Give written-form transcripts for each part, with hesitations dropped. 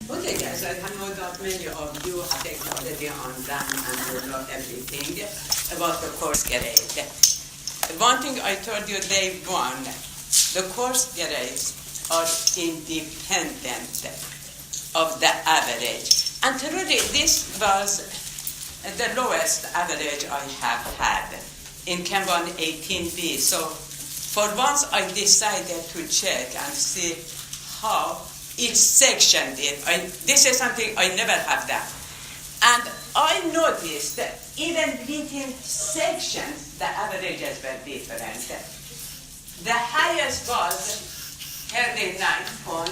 Okay, guys, I know that many of you have taken already on them and you know everything about the course grade. One thing I told you day one, the course grades are independent of the average. And truly, this was the lowest average I have had in CHE118B. So for once I decided to check and see how each section did. This is something I never have done. And I noticed that even within sections, the averages were different. The highest was 39.1,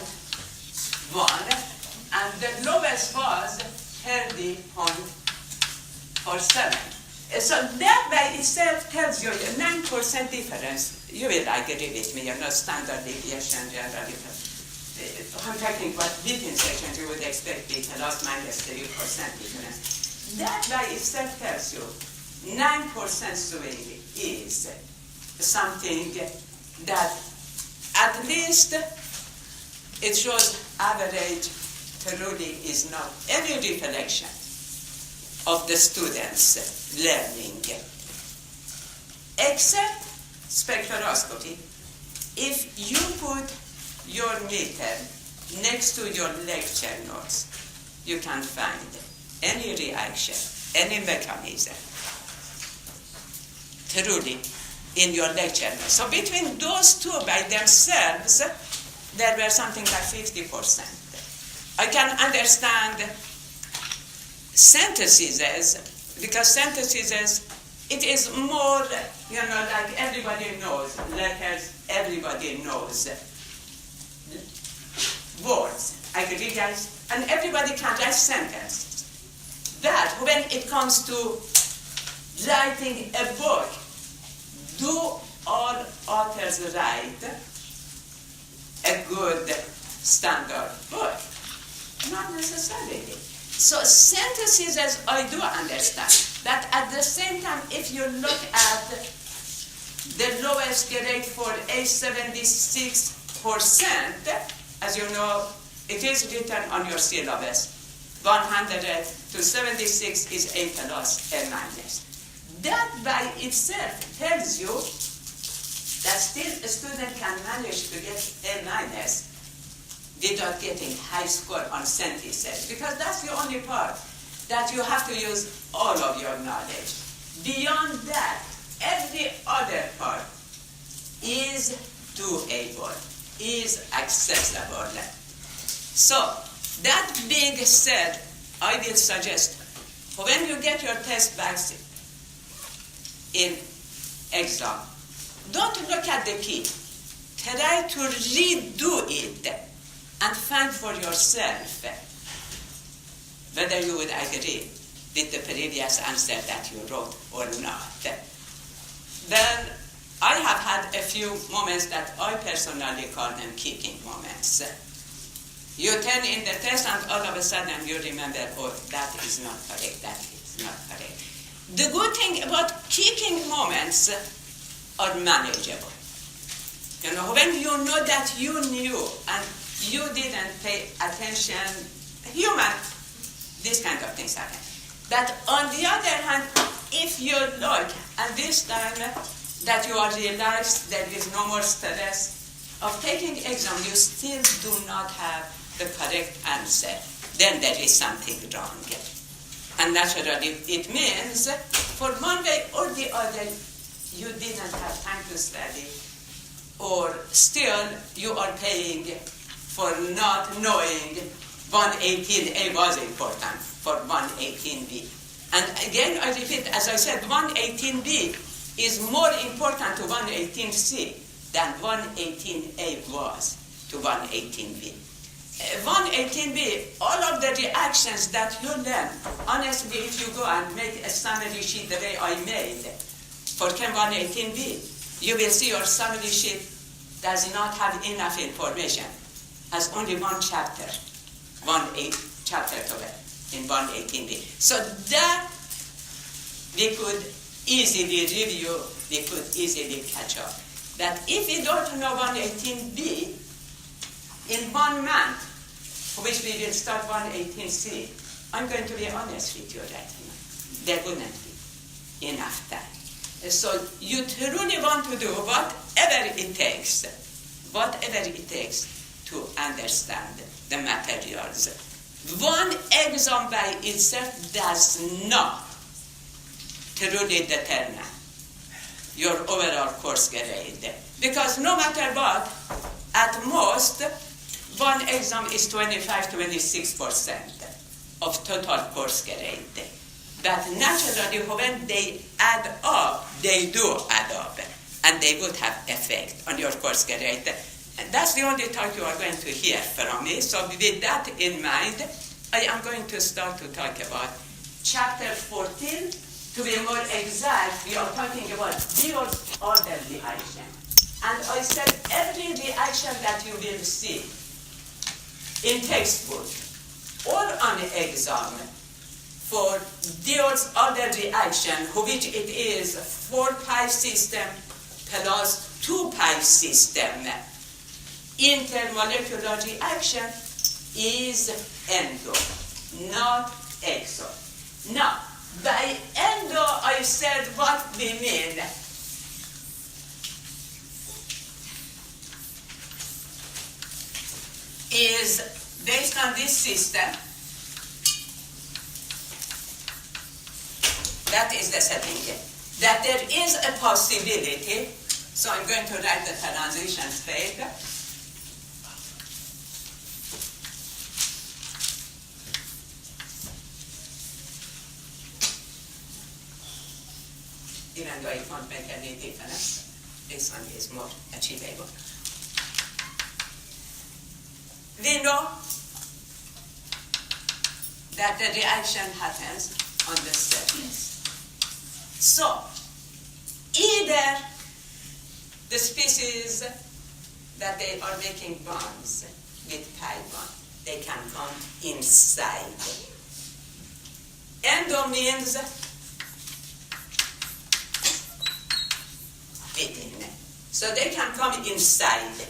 and the lowest was 30.47. So that by itself tells you a 9% difference. You will agree with me, standard deviation generally. I'm talking about within sections, you would expect it plus minus 3% difference. That by itself tells you 9% swing is something that at least it shows average truly is not any reflection of the students' learning. Except spectroscopy. If you put your meter next to your lecture notes, you can find any reaction, any mechanism, truly, in your lecture notes. So between those two by themselves, there were something like 50%. I can understand syntheses, because syntheses, it is more, like everybody knows, letters, everybody knows. Words, agree guys? And everybody can write sentences. But when it comes to writing a book, do all authors write a good standard book? Not necessarily. So synthesis, as I do understand, that at the same time, if you look at the lowest grade for A76%, as you know, it is written on your syllabus. 100 to 76 is A plus, A minus. That by itself tells you that still a student can manage to get A minus without getting high score on synthesis, because that's the only part that you have to use all of your knowledge. Beyond that, every other part is doable, is accessible. So, that being said, I will suggest, when you get your test backs in exam, don't look at the key. Try to redo it and find for yourself whether you would agree with the previous answer that you wrote or not. Then I have had a few moments that I personally call them kicking moments. You turn in the test and all of a sudden you remember, oh, that is not correct, that is not correct. The good thing about kicking moments are manageable. When you know that you knew and you didn't pay attention, these kind of things happen. But on the other hand, if you look, and this time that you are relaxed, there is no more stress of taking exam, you still do not have the correct answer, then there is something wrong. And naturally, it means for one way or the other, you didn't have time to study, or still you are paying for not knowing 118A was important for 118B. And again, I repeat, as I said, 118B is more important to 118C than 118A was to 118B. 118B, all of the reactions that you learn, honestly, if you go and make a summary sheet the way I made for Chem 118B, you will see your summary sheet does not have enough information, has only one chapter, chapter 12 in 118B. So that we could easily review, we could easily catch up. That if we don't know 118B, in 1 month, which we will start 118C, I'm going to be honest with you right now. There wouldn't be enough time. So you truly want to do whatever it takes to understand the materials. One exam by itself does not truly determine your overall course grade. Because no matter what, at most, one exam is 25-26% of total course grade. But naturally, when they add up, they do add up, and they would have effect on your course grade. And that's the only talk you are going to hear from me. So with that in mind, I am going to start to talk about chapter 14. To be more exact, we are talking about Diel's order reaction. And I said every reaction that you will see in textbook or on exam for Diel's order reaction, which it is 4-pi system plus 2-pi system, intermolecular reaction is endo, not exo. Now, by endo, I said what we mean. Is based on this system, that is the setting, that there is a possibility, so I'm going to write the transition state, even though it won't make any difference, this one is more achievable. We know that the reaction happens on the surface. So, either the species that they are making bonds with pi bond, they can come inside. Endo means within. So they can come inside,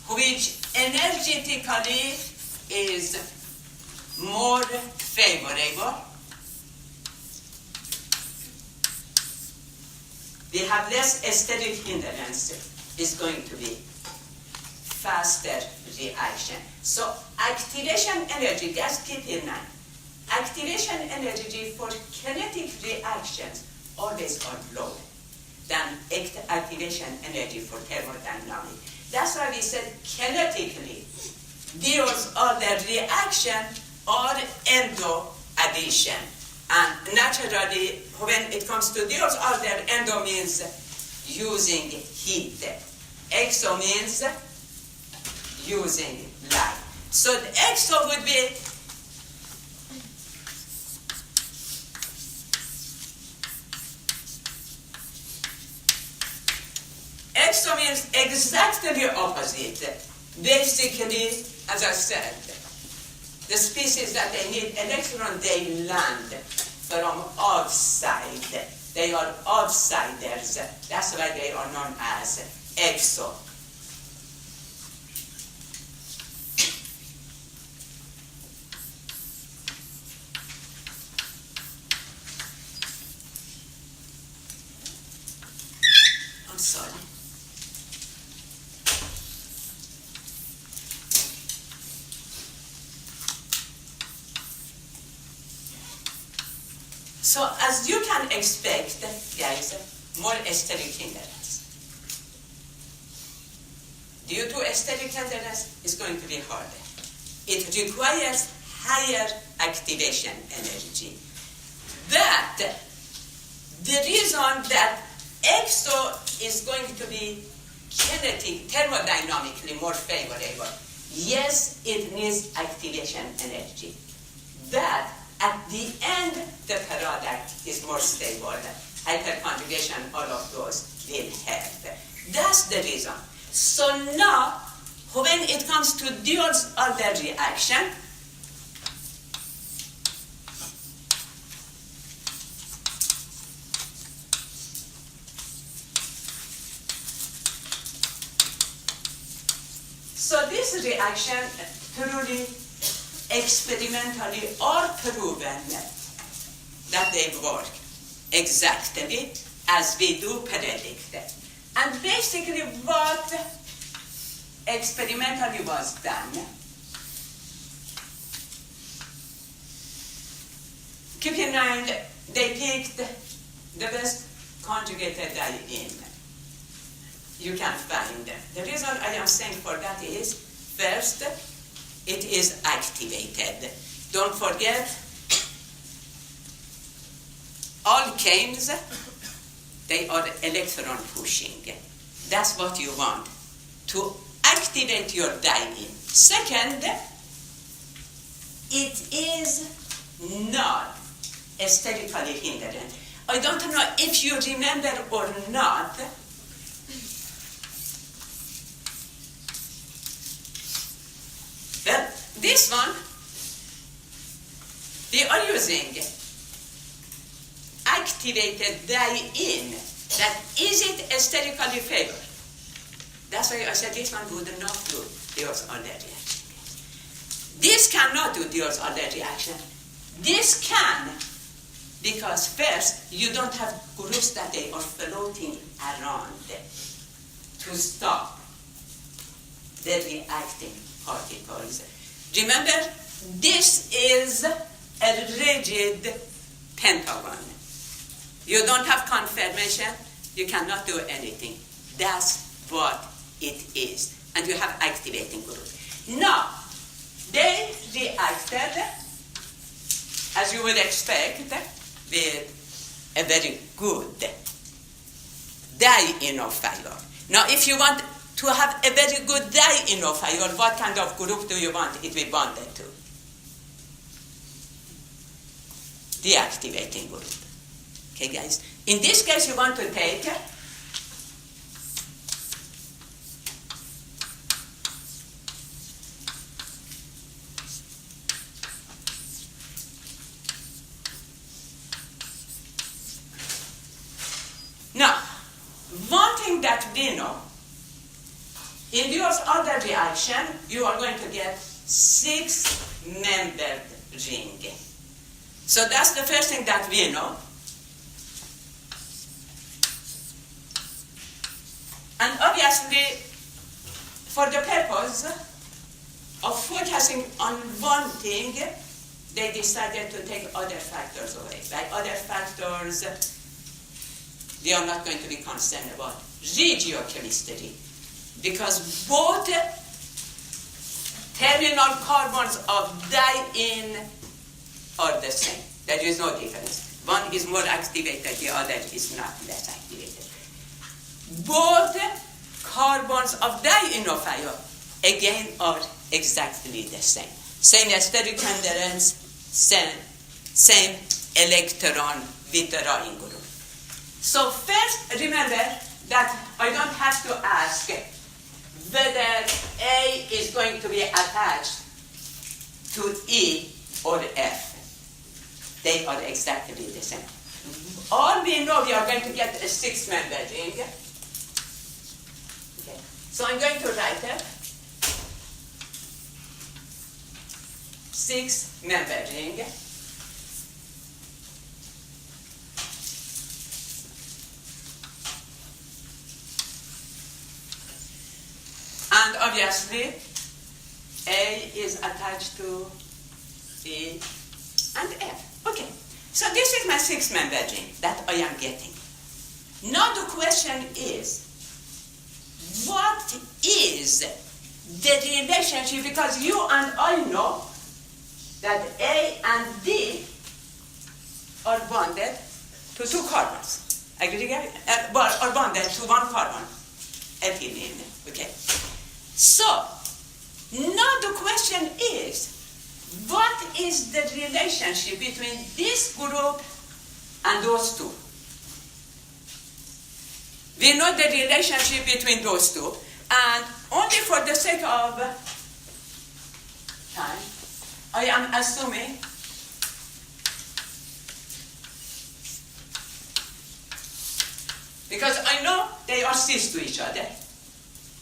which energetically is more favorable. We have less steric hindrance, is going to be faster reaction. So activation energy, just keep in mind, activation energy for kinetic reactions always are lower than activation energy for thermodynamic. That's why we said kinetically, Diel's order reaction or endo addition. And naturally, when it comes to Diel's order, endo means using heat. Exo means using light. So the exo would be exo means exactly opposite. Basically, as I said, the species that they need electron, they land from outside. They are outsiders. That's why they are known as exo. I'm sorry. So as you can expect, guys, more steric hindrance. Due to steric hindrance, it's going to be harder. It requires higher activation energy. But the reason that exo is going to be kinetic, thermodynamically more favorable, yes, it needs activation energy. But at the end, the product is more stable. Hyperconjugation, all of those will help. That's the reason. So now, when it comes to Diel's order reaction, so this reaction truly experimentally or proven that they work exactly as we do predict. And basically what experimentally was done, keep in mind they picked the best conjugated diene you can find. The reason I am saying for that is, first, it is activated. Don't forget, alkanes, they are electron pushing. That's what you want, to activate your diene. Second, it is not aesthetically hindering. I don't know if you remember or not, well, this one, we are using activated diene. That is it aesthetically favored. That's why I said this one would not do Diels-Alder reaction. This cannot do Diels-Alder reaction. This can, because first, you don't have groups that they are floating around to stop the reacting particles. Remember, this is a rigid pentagon. You don't have confirmation, you cannot do anything. That's what it is. And you have activating group. Now, they reacted, as you would expect, with a very good dienophile. Now, if you want to have a very good dienophile, what kind of group do you want it to be bonded to? Deactivating group. Okay, guys? In this case, you want to take now, one thing that we know, in Diels-Alder reaction, you are going to get 6-membered ring. So that's the first thing that we know. And obviously, for the purpose of focusing on one thing, they decided to take other factors away. By other factors, we are not going to be concerned about regiochemistry, because both terminal carbons of diene are the same. There is no difference. One is more activated, the other is not less activated. Both carbons of dienophile, again, are exactly the same. Same steric endurance, same electron withdrawing group. So first, remember that I don't have to ask whether A is going to be attached to E or F. They are exactly the same. All we know, we are going to get a 6-membered ring. Okay. So I'm going to write a 6-membered ring. And obviously, A is attached to E and F. Okay, so this is my 6-membered ring that I am getting. Now the question is, what is the relationship? Because you and I know that A and D are bonded to 2 carbons. Agree? Are bonded to 1 carbon. Ethylene. Okay. So, now the question is, what is the relationship between this group and those 2? We know the relationship between those 2, and only for the sake of time, I am assuming because I know they are cis to each other.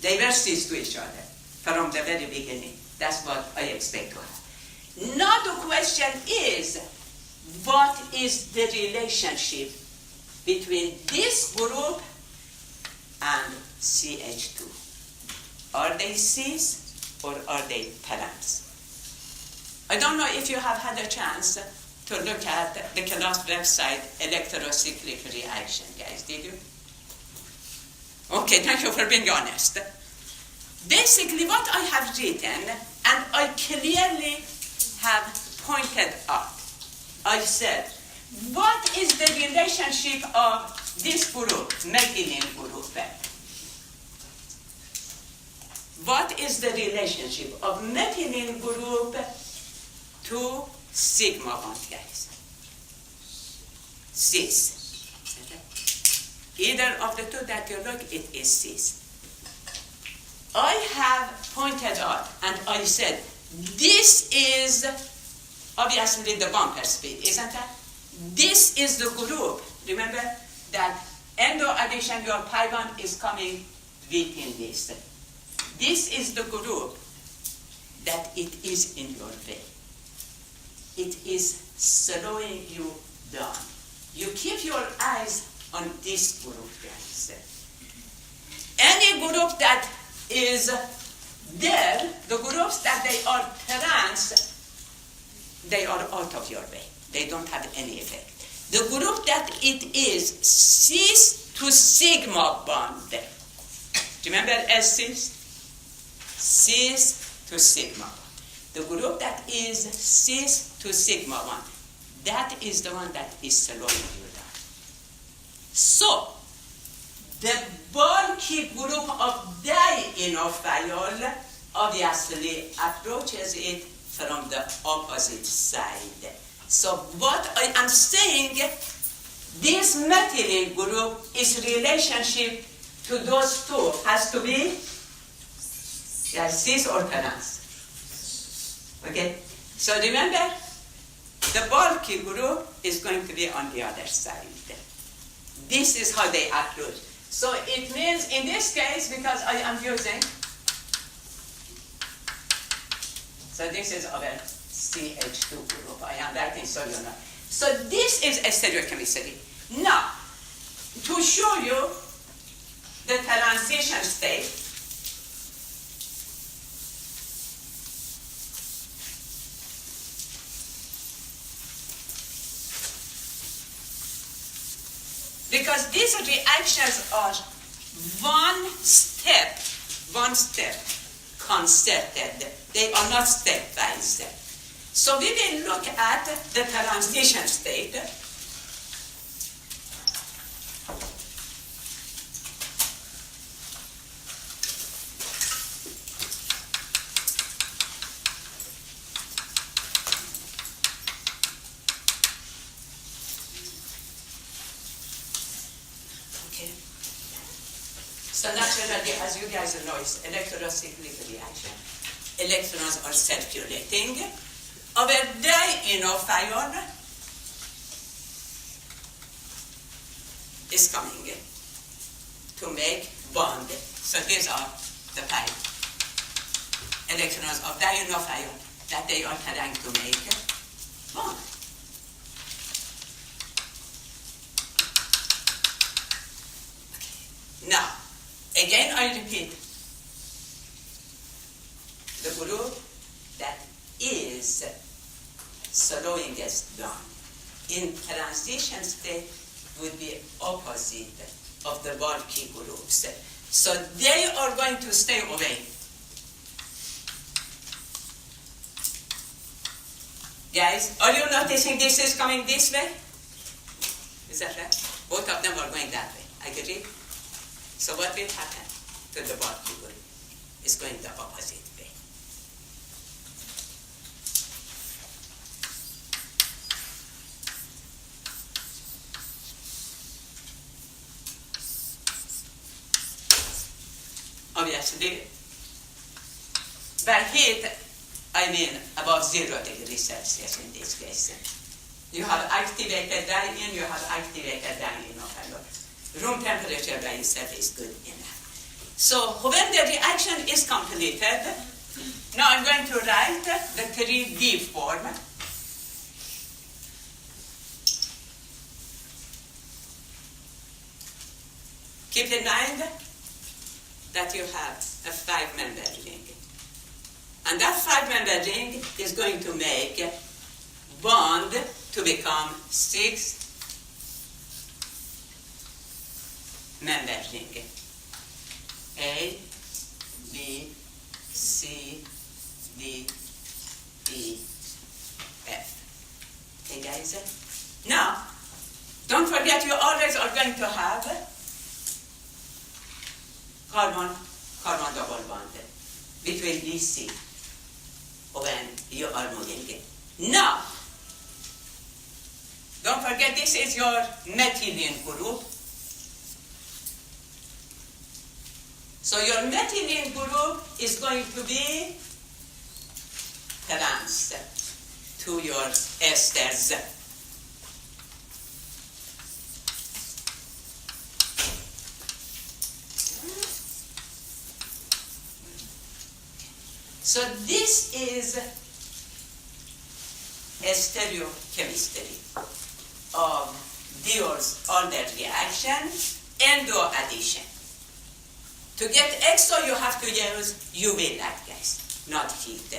They were cis to each other from the very beginning. That's what I expect to have. Now the question is, what is the relationship between this group and CH2? Are they cis or are they trans? I don't know if you have had a chance to look at the class website, electrocyclic reaction, guys. Did you? Okay, thank you for being honest. Basically, what I have written, and I clearly have pointed out, I said, what is the relationship of this group, methylene group? What is the relationship of methylene group to sigma bond, guys? Cis. Either of the two that you look, it is cis. I have pointed out, and I said, this is obviously the bumper speed, isn't it? This is the group. Remember that endo addition, your pi bond is coming within this. This is the group that it is in your way. It is slowing you down. You keep your eyes on this group, guys. Any group that is there, the groups that they are trans, they are out of your way. They don't have any effect. The group that it is cis to sigma bond. Do you remember as cis? Cis to sigma. The group that is cis to sigma one, that is the one that is slowing you down. So, the bulky group of dienophile obviously approaches it from the opposite side. So what I am saying, this methylene group is relationship to those two has to be cis or trans. Okay? So remember, the bulky group is going to be on the other side. This is how they approach. So it means in this case, because I am using, so this is our CH2 group. I am writing so you know. So this is a stereochemistry. Now, to show you the transition state, because these reactions are one step concerted. They are not step by step. So we will look at the transition state. So naturally, as you guys know, it's electrocyclic reaction. Electrons are circulating. Our dienophile is coming to make bond. So these are the pi electrons of dienophile that they are trying to make bond. Now, again I repeat, the group that is slowing us down in transition state would be opposite of the bulky groups. So they are going to stay away. Guys, are you noticing this is coming this way? Is that right? Both of them are going that way. Agree? So what will happen to the bulky group? It's going the opposite way. Obviously, by heat, I mean about 0 degrees Celsius in this case. You have activated diene, you have activated dienophile. Room temperature by itself is good enough. So when the reaction is completed, Now I'm going to write the 3D form. Keep in mind that you have a 5-member ring. And that 5-member ring is going to make bond to become 6-member ring. A, B, C, D, E, F. Okay, guys? Now, don't forget you always are going to have carbon double bond between DC when you are moving. Now, don't forget this is your methylene group. So your methylene group is going to be trans to your esters. So this is a stereochemistry of Diels-Alder reaction, endo addition. To get exo, you have to use UV light gas, not heat.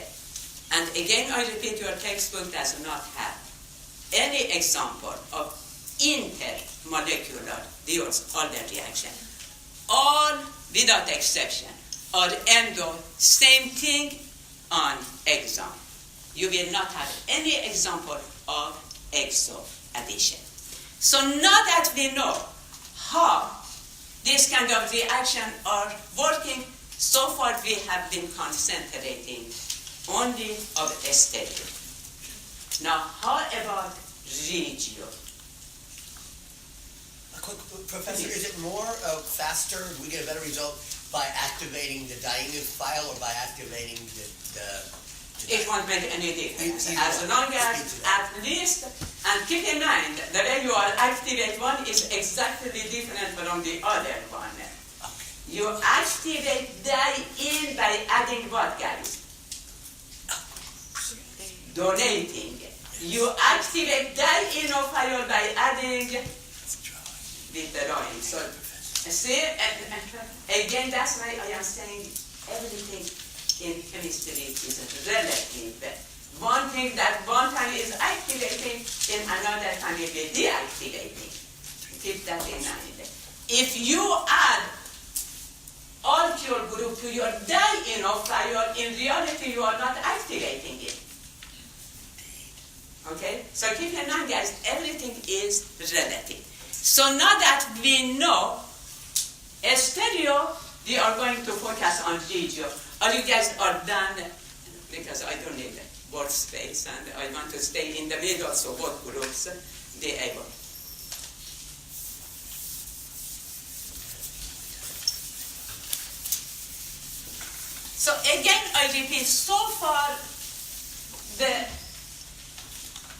And again, I repeat, your textbook does not have any example of intermolecular Diels-Alder reaction. All, without exception, are endo, same thing on exam. You will not have any example of exo addition. So now that we know how this kind of reaction are working, so far we have been concentrating only of stereo. Now, how about regio? Professor, is it more faster, we get a better result by activating the dienophile or by activating the it won't make any difference. As long as at least, and keep in mind, the way you are activate one is exactly different from the other one. Okay. You activate die-in by adding what, guys? Donating. You activate dienophile by adding withdrawing. So, see, again, that's why I am saying everything in chemistry is relative. One thing that one time is activating, in another time it will be deactivating. Keep that in mind. If you add alkyl group to your dienophile, in reality you are not activating it. Okay? So keep in mind, guys, everything is relative. So now that we know stereo, we are going to focus on regio. All you guys are done, because I don't need workspace and I want to stay in the middle so both groups be able. So again, I repeat, so far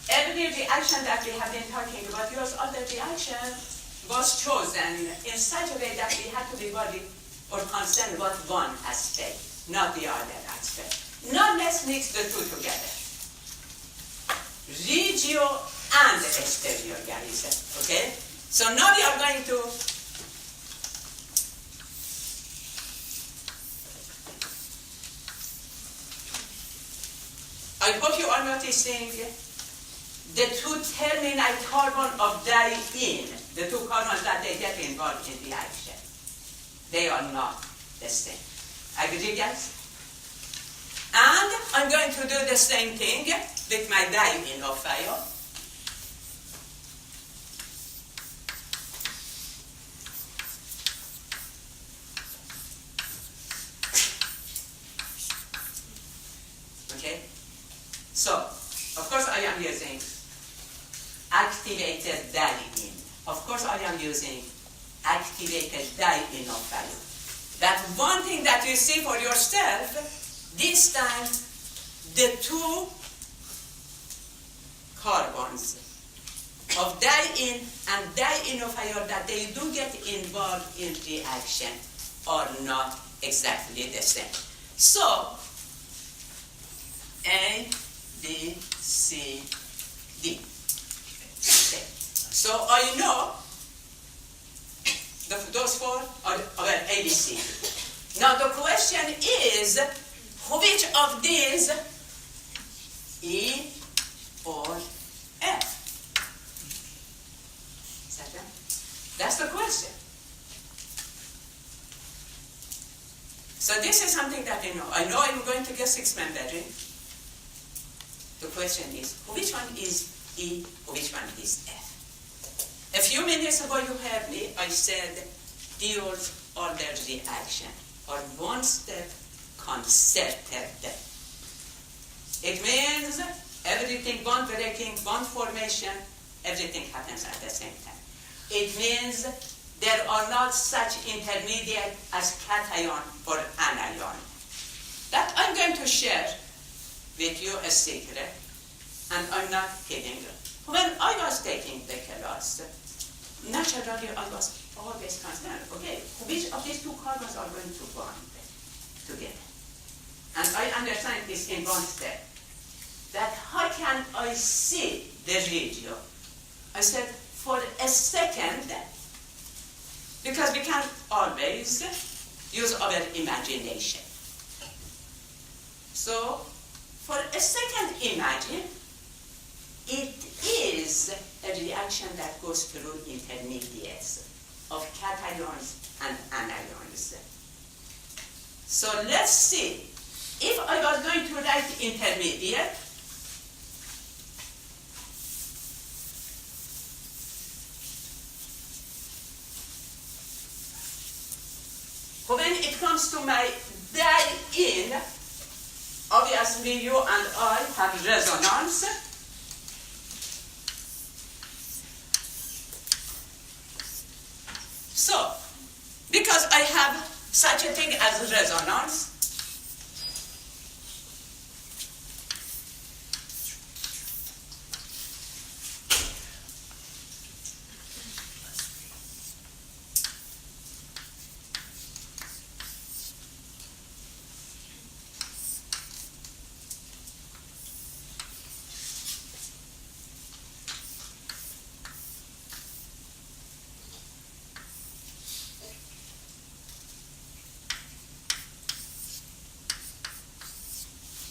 every reaction that we have been talking about, yours other reaction was chosen in such a way that we had to be worried or concerned about one aspect, not the other aspect. Now let's mix the two together. Regio and stereo, guys. Okay? So now we are going to I hope you are noticing the two terminal carbon of die-in, the two carbons that they get involved in the action. They are not the same. Agree, guys? And I'm going to do the same thing with my dienophile. Okay? So, of course I am using activated die-in. Of course I am using activated dienophile. That one thing that you see for yourself, this time the two carbons of die-in and dienophile that they do get involved in reaction are not exactly the same. So, A, B, C, D. Okay. So I know those four are ABC. Now the question is, which of these E or F? That's the question. So this is something that I know. I know I'm going to get 6-man bedroom. The question is, which one is E, which one is F? A few minutes ago you heard me, I said Diel's order reaction, or one-step concerted. It means everything, bond breaking, bond formation, everything happens at the same time. It means there are not such intermediate as cation or anion. That I'm going to share with you a secret, and I'm not kidding you. When I was taking the class, naturally I was always concerned, okay, which of these two carbons are going to bond together? And I understand this in one step, that how can I see the radio? I said, for a second, because we can always use our imagination. So, for a second, imagine it is a reaction that goes through intermediates of cations and anions. So let's see, if I was going to write intermediate, when it comes to my die-in, obviously you and I have resonance. So, because I have such a thing as resonance,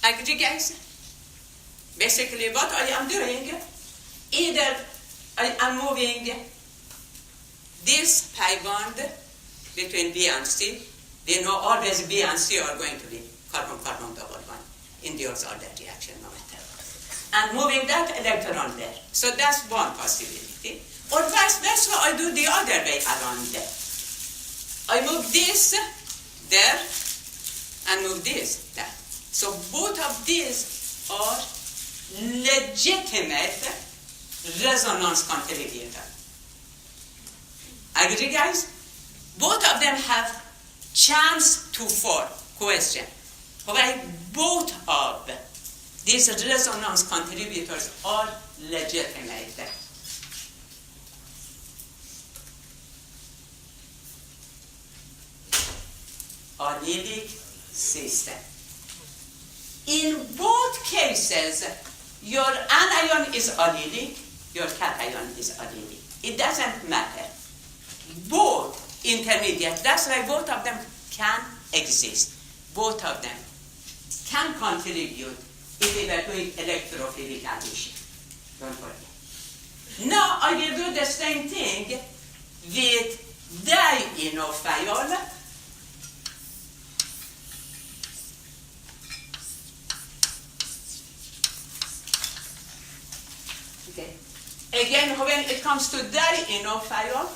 agree guys? Basically what I am doing, either I am moving this pi bond between B and C. We know always B and C are going to be carbon-carbon double bond in the order reaction, no matter what. And moving that electron there. So that's one possibility. Or vice versa, I do the other way around there. I move this there and move this there. So both of these are legitimate resonance contributors. Agree, guys? Both of them have chance to form question. Why both of these resonance contributors are legitimate. Allylic system. In both cases, your anion is allylic, your cation is allylic. It doesn't matter. Both intermediate, that's why both of them can exist. Both of them can contribute if we were doing electrophilic addition. Don't forget. Now I will do the same thing with dienophile. Okay. Again, when it comes to dienophile,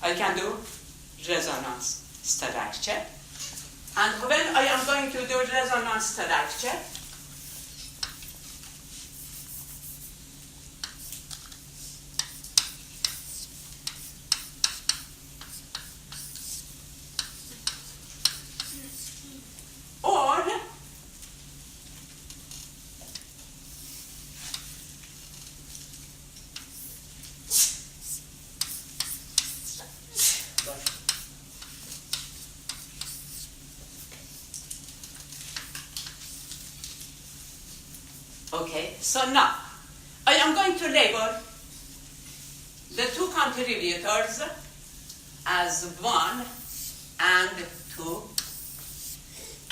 I can do resonance structure. And when I am going to do resonance structure, or Okay, so now, I am going to label the two contributors as 1 and 2,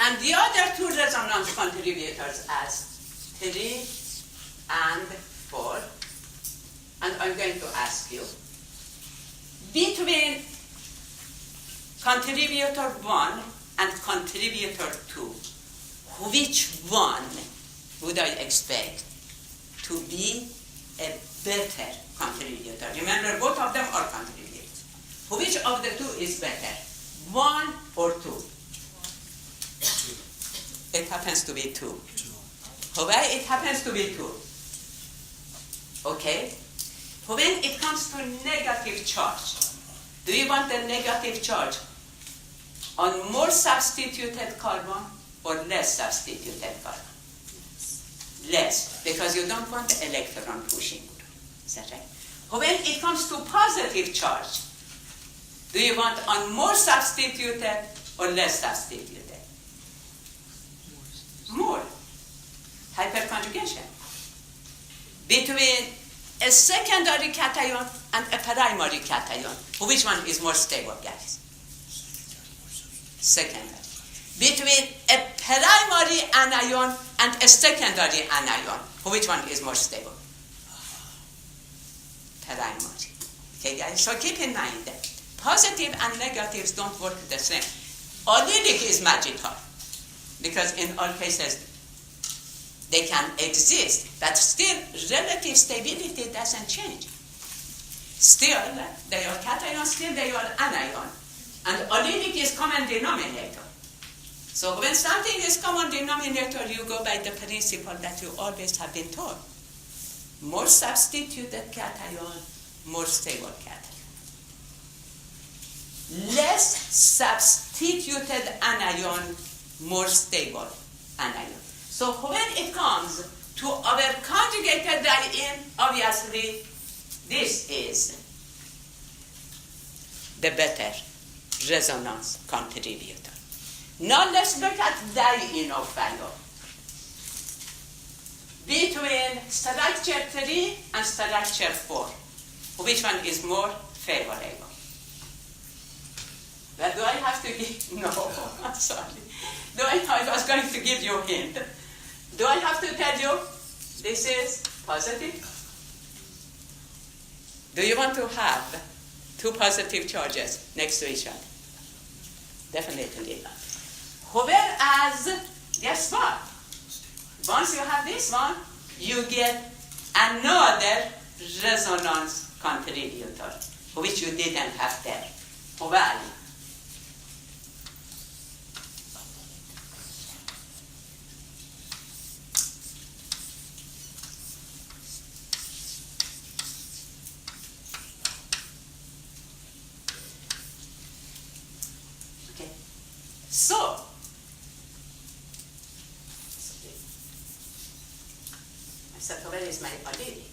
and the other two resonance contributors as 3 and 4, and I'm going to ask you, between contributor 1 and contributor 2, which one would I expect to be a better contributor? Remember, both of them are contributors. Which of the two is better, 1 or 2? 2. It happens to be 2. Okay, it happens to be 2. Okay? When it comes to negative charge, do you want the negative charge on more substituted carbon or less substituted carbon? Less, because you don't want the electron pushing. Is that right? When it comes to positive charge, do you want on more substituted or less substituted? More. Hyperconjugation. Between a secondary cation and a primary cation, which one is more stable, guys? Secondary. Between a primary anion and a secondary anion, which one is more stable? Primary. Okay, guys? So keep in mind that positive and negatives don't work the same. Allylic is magical, because in all cases they can exist, but still relative stability doesn't change. Still, they are cation, still they are anion. And allylic is common denominator. So when something is common denominator, you go by the principle that you always have been taught. More substituted cation, more stable cation. Less substituted anion, more stable anion. So when it comes to our conjugated diene, obviously this is the better resonance contributor. Now let's look at dienophile. Between structure 3 and structure 4, which one is more favorable? But do I have to give? No, I'm sorry. I was going to give you a hint. Do I have to tell you this is positive? Do you want to have two positive charges next to each other? Definitely not. Whereas, guess what? Once you have this one, you get another resonance contributor, which you didn't have there. Why? So, where is my allylic?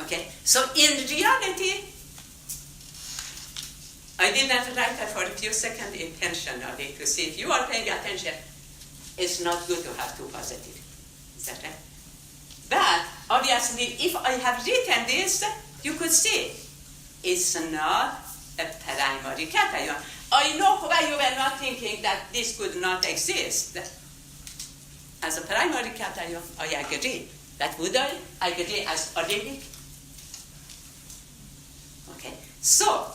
Okay, so in reality, I did not write that for a few seconds intentionally to see if you are paying attention. It's not good to have two positive. Is that right? But obviously, if I have written this, you could see it's not a primary cation. I know why you were not thinking that this could not exist. As a primary cation, I agree. But would I agree as allylic? Okay. So,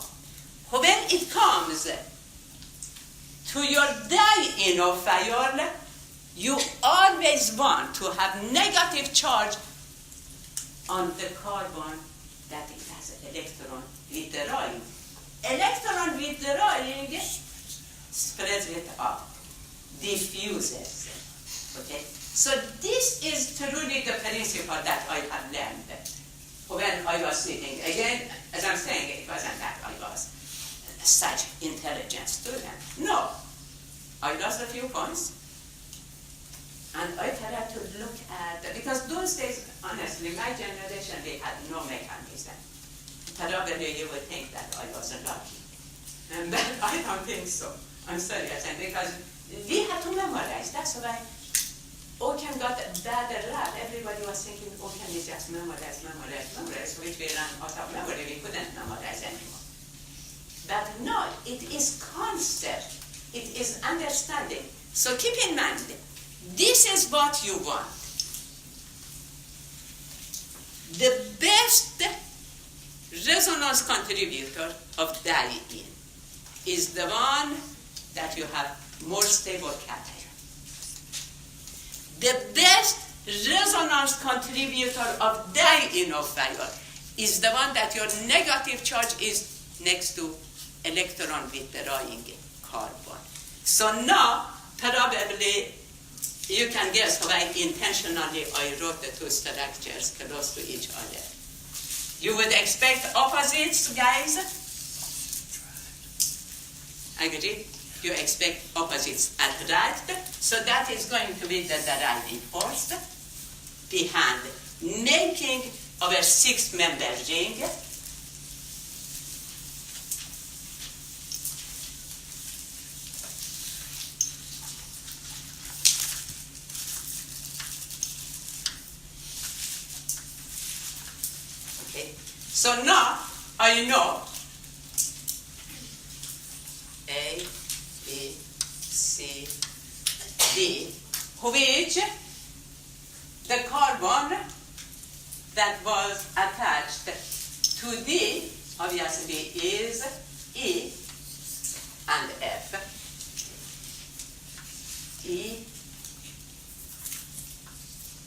when it comes to your dienophile, you always want to have negative charge on the carbon that it has an electron withdrawing. Electron withdrawing spreads it up, diffuses. Okay? So this is truly the principle that I have learned when I was sitting. Again, as I'm saying, it wasn't that I was such intelligent student. No. I lost a few points. And I tried to look at, because those days, honestly, my generation, they had no mechanism. Probably you would think that I wasn't lucky. And that I don't think so. I'm serious. And because we had to memorize. That's why Ocean got a bad rap. Everybody was thinking Ocean is just memorize, which we ran out of memory. We couldn't memorize anymore. But no, it is concept. It is understanding. So keep in mind, this is what you want. The best resonance contributor of dying is the one that you have more stable cation. The best resonance contributor of dienophile is the one that your negative charge is next to electron withdrawing carbon. So now, probably, you can guess why intentionally I wrote the two structures close to each other. You would expect opposites, guys? Agree? You expect opposites attract, so that is going to be the driving force behind making our six-member ring. Okay, so now I know A, B, C, D, which the carbon that was attached to D obviously is E and F. E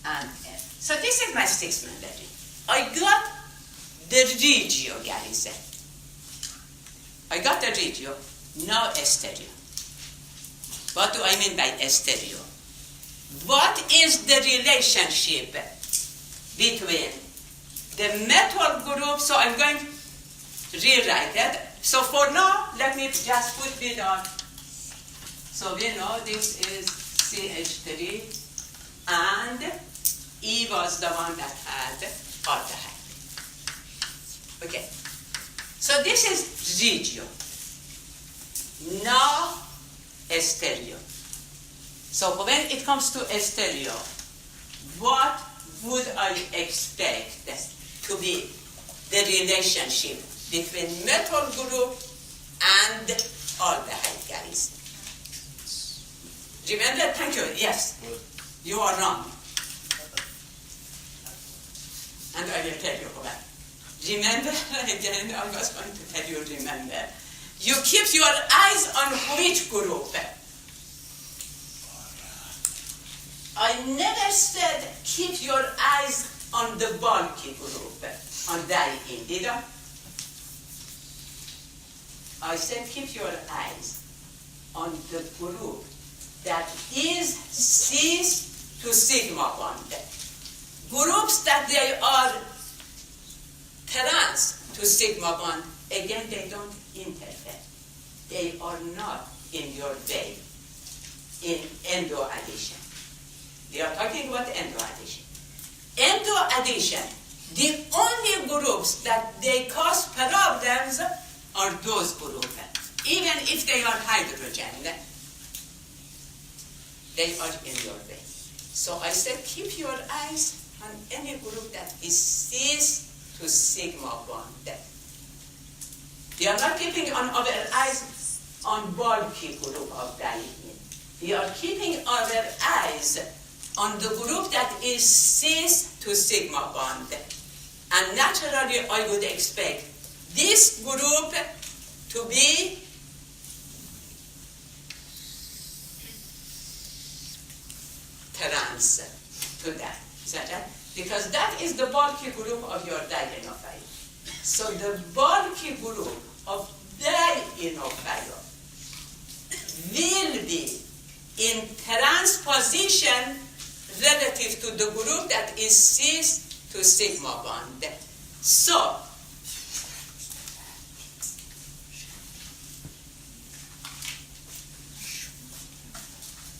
and F. So this is my six-member ring. I got the regio, guys. I got the regio, now a stereo. What do I mean by a stereo? What is the relationship between the metal group? So I'm going to rewrite it. So for now, let me just put it on. So we know this is CH3 and E was the one that had aldehyde. Okay. So this is regio. Now a stereo. So when it comes to a stereo, what would I expect to be the relationship between metal group and aldehyde, guys? Remember? Thank you. Yes. You are wrong. And I will tell you why. Remember, again, I was going to tell you, remember. You keep your eyes on which group? I never said keep your eyes on the bulky group, on diene, did I? I said keep your eyes on the group that is cis to sigma bond. Groups that they are trans to sigma bond, again, they don't interfere. They are not in your way in endo addition. We are talking about endo addition. Endo addition, the only groups that they cause problems are those groups. Even if they are hydrogen, they are in your way. So I said keep your eyes on any group that is cis to sigma bond. We are not keeping on our eyes on bulky group of diene. We are keeping our eyes on the group that is cis to sigma bond. And naturally, I would expect this group to be trans to that. Is that right? Because that is the bulky group of your dienophile. So the bulky group of dienophile will be in transposition relative to the group that is cis to sigma bond. So,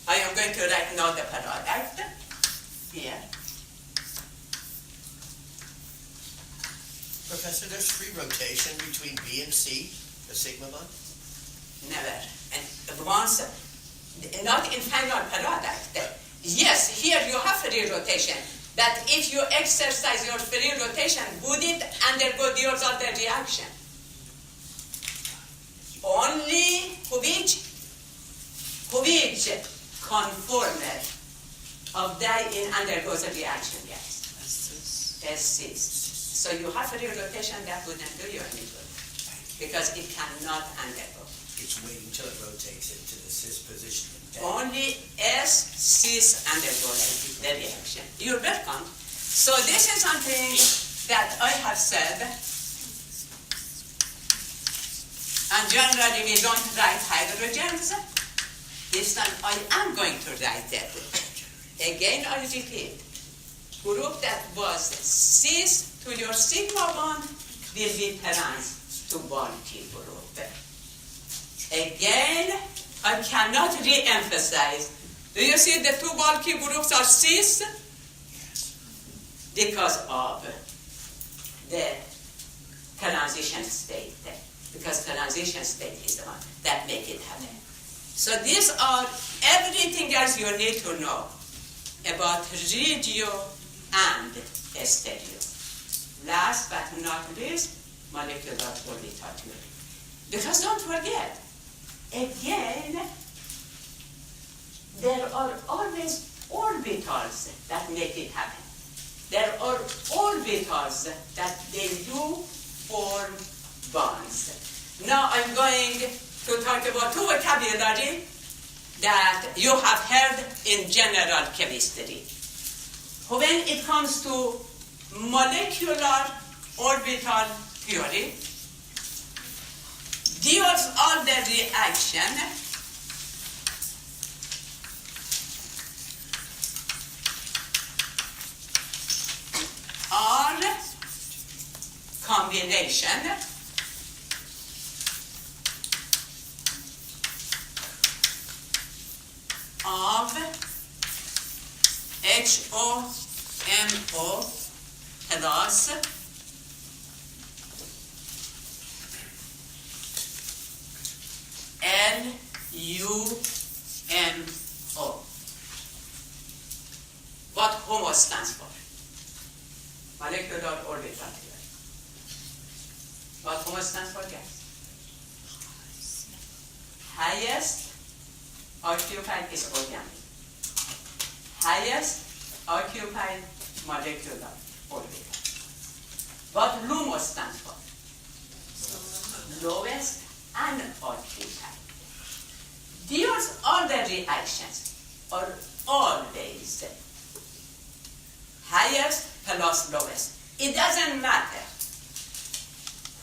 I am going to write now the product here. Professor, there's free rotation between B and C, the sigma bond? Never. And once, not in final product. Yes, here you have free rotation. But if you exercise your free rotation, would it undergo the other reaction? Only which conformer of diene undergoes a reaction? Yes. S6. So you have free rotation, that wouldn't do you any good because it cannot undergo. It's waiting until it rotates into the cis position. Only S6 undergoes the reaction. You're welcome. So this is something that I have said. And generally we don't write hydrogens. This time I am going to write that. Again I repeat. Group that was cis to your sigma bond will be trans to bulky group. Again, I cannot re-emphasize. Do you see the two bulky groups are cis? Because of the transition state. Because transition state is the one that makes it happen. So these are everything else you need to know about regio and stereo. Last but not least, molecular orbital theory. Because don't forget, again, there are always orbitals that make it happen. There are orbitals that they do form bonds. Now I'm going to talk about two vocabulary that you have heard in general chemistry. When it comes to molecular orbital theory, deals all the reaction are combination of HOMO plus LUMO. What HOMO stands for? Molecular orbital theory. What HOMO stands for, guys? Highest occupied is organic. Highest occupied molecular orbital. What LUMO stands for? Lowest unoccupied. These other reactions are always highest plus lowest. It doesn't matter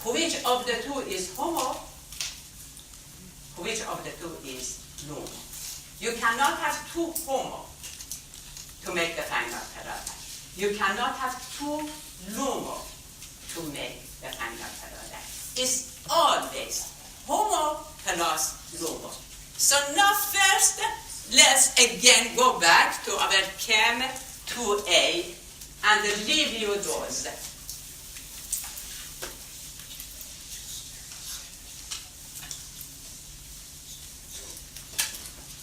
which of the two is HOMO, which of the two is LUMO. You cannot have two HOMO to make the final product. You cannot have two LUMO to make the final product. It's always HOMO plus LUMO. So now first, let's again go back to our Chem 2A and review those.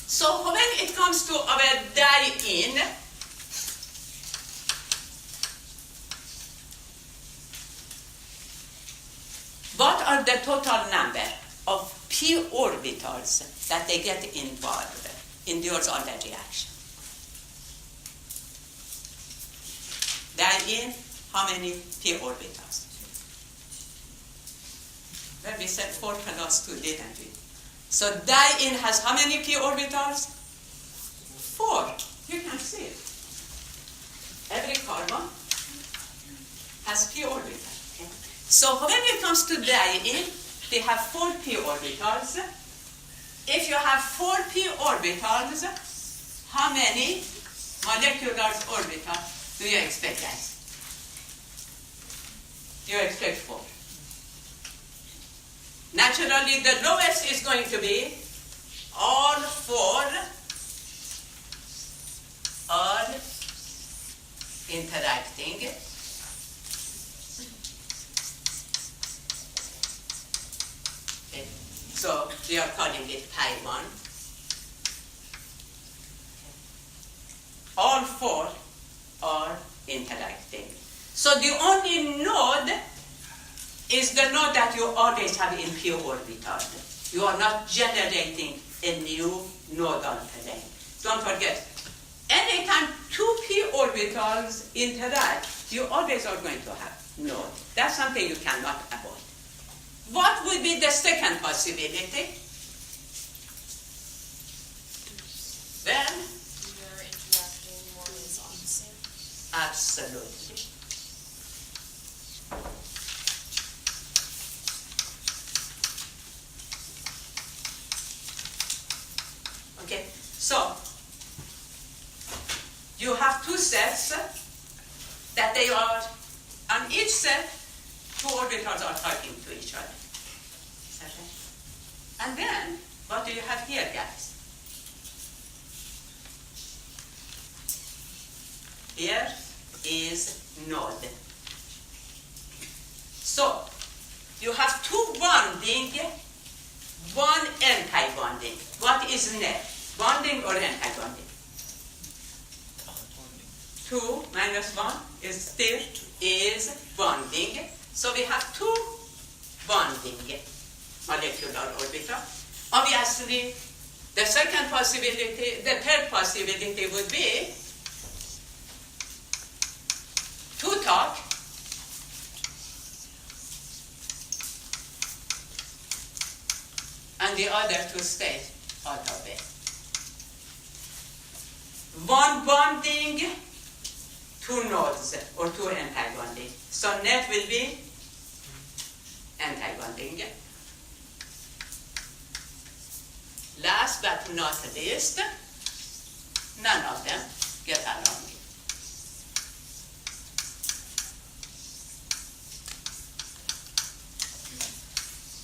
So when it comes to our diene, what are the total number of p orbitals that they get involved in those other reaction? Diene, how many p orbitals? Well, we said 4 plus 2, didn't we? So diene has how many p orbitals? 4. You can see it. Every carbon has p orbitals. Okay? So when it comes to diene, they have 4 p orbitals. If you have 4 p orbitals, how many molecular orbitals do you expect, guys? You expect 4. Naturally, the lowest is going to be all 4 are interacting. Okay. So we are calling it pi 1. 4 are interacting. So the only node is the node that you always have in p orbital. You are not generating a new nodal plane. Don't forget, anytime two p orbitals interact, you always are going to have node. That's something you cannot avoid. What would be the second possibility? Well, you're interacting more with opposite. absolutely. Okay, so you have two sets that they are, on each set, two orbitals are talking to each other. Okay? And then, what do you have here, guys? Here is node. So, you have two bonding, one anti-bonding. What is net? Bonding or anti-bonding? 2 minus 1 is still bonding. So we have two bonding molecular orbitals. Obviously, the third possibility would be to talk and the other to stay out of it. One bonding, two nodes, or two anti-bonding. So net will be anti-bonding. Last but not least, none of them get along.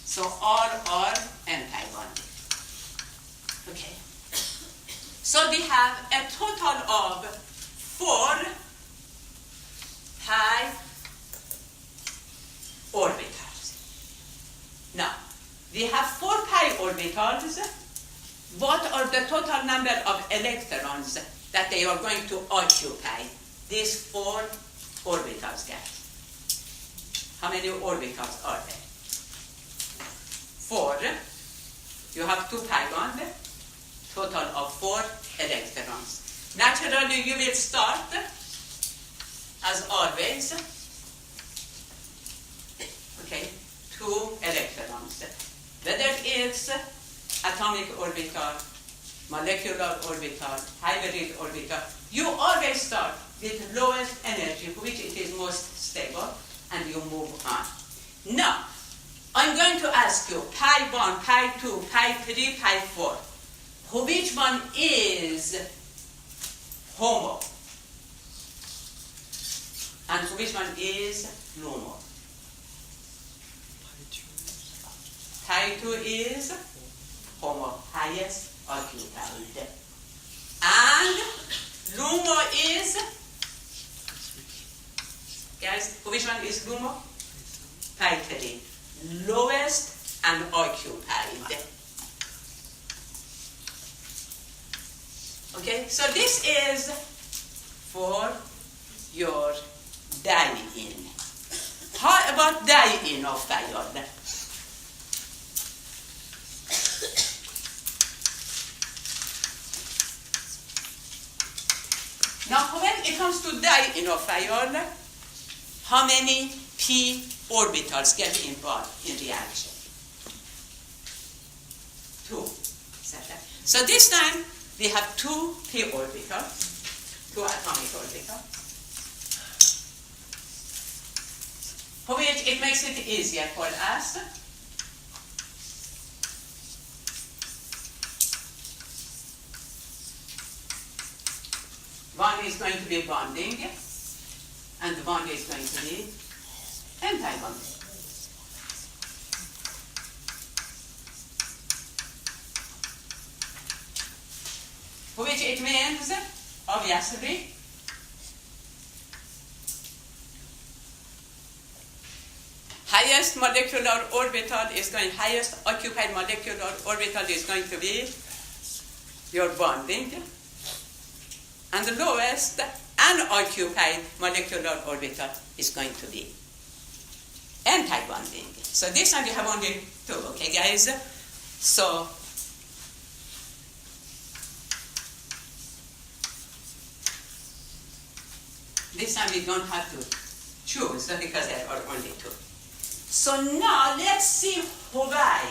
So all are anti-bonding. Okay. So we have a total of 4 pi orbitals. Now, we have 4 pi orbitals. What are the total number of electrons that they are going to occupy these 4 orbitals, guys? How many orbitals are there? 4. You have 2 pi bond, total of 4 electrons. Naturally, you will start, as always, okay, 2 electrons. Whether it's atomic orbital, molecular orbital, hybrid orbital, you always start with lowest energy, which it is most stable, and you move on. Now, I'm going to ask you, pi 1, pi 2, pi 3, pi 4. Which one is HOMO? And which one is LUMO? Pi 2 is HOMO, highest occupied. And LUMO is, guys, which one is LUMO? Pi 3. Lowest and occupied. Okay, so this is for your die-in. How about die-in of fire? Now, when it comes to die-in of fire, how many p orbitals get involved in reaction? 2. So this time we have 2 p orbitals, 2 atomic orbitals, for which it makes it easier for us. One is going to be bonding, and one is going to be anti-bonding. Which it means, obviously, highest occupied molecular orbital is going to be your bonding. And the lowest unoccupied molecular orbital is going to be anti-bonding. So this one we have only two, okay guys? So this time we don't have to choose because there are only two. So now let's see why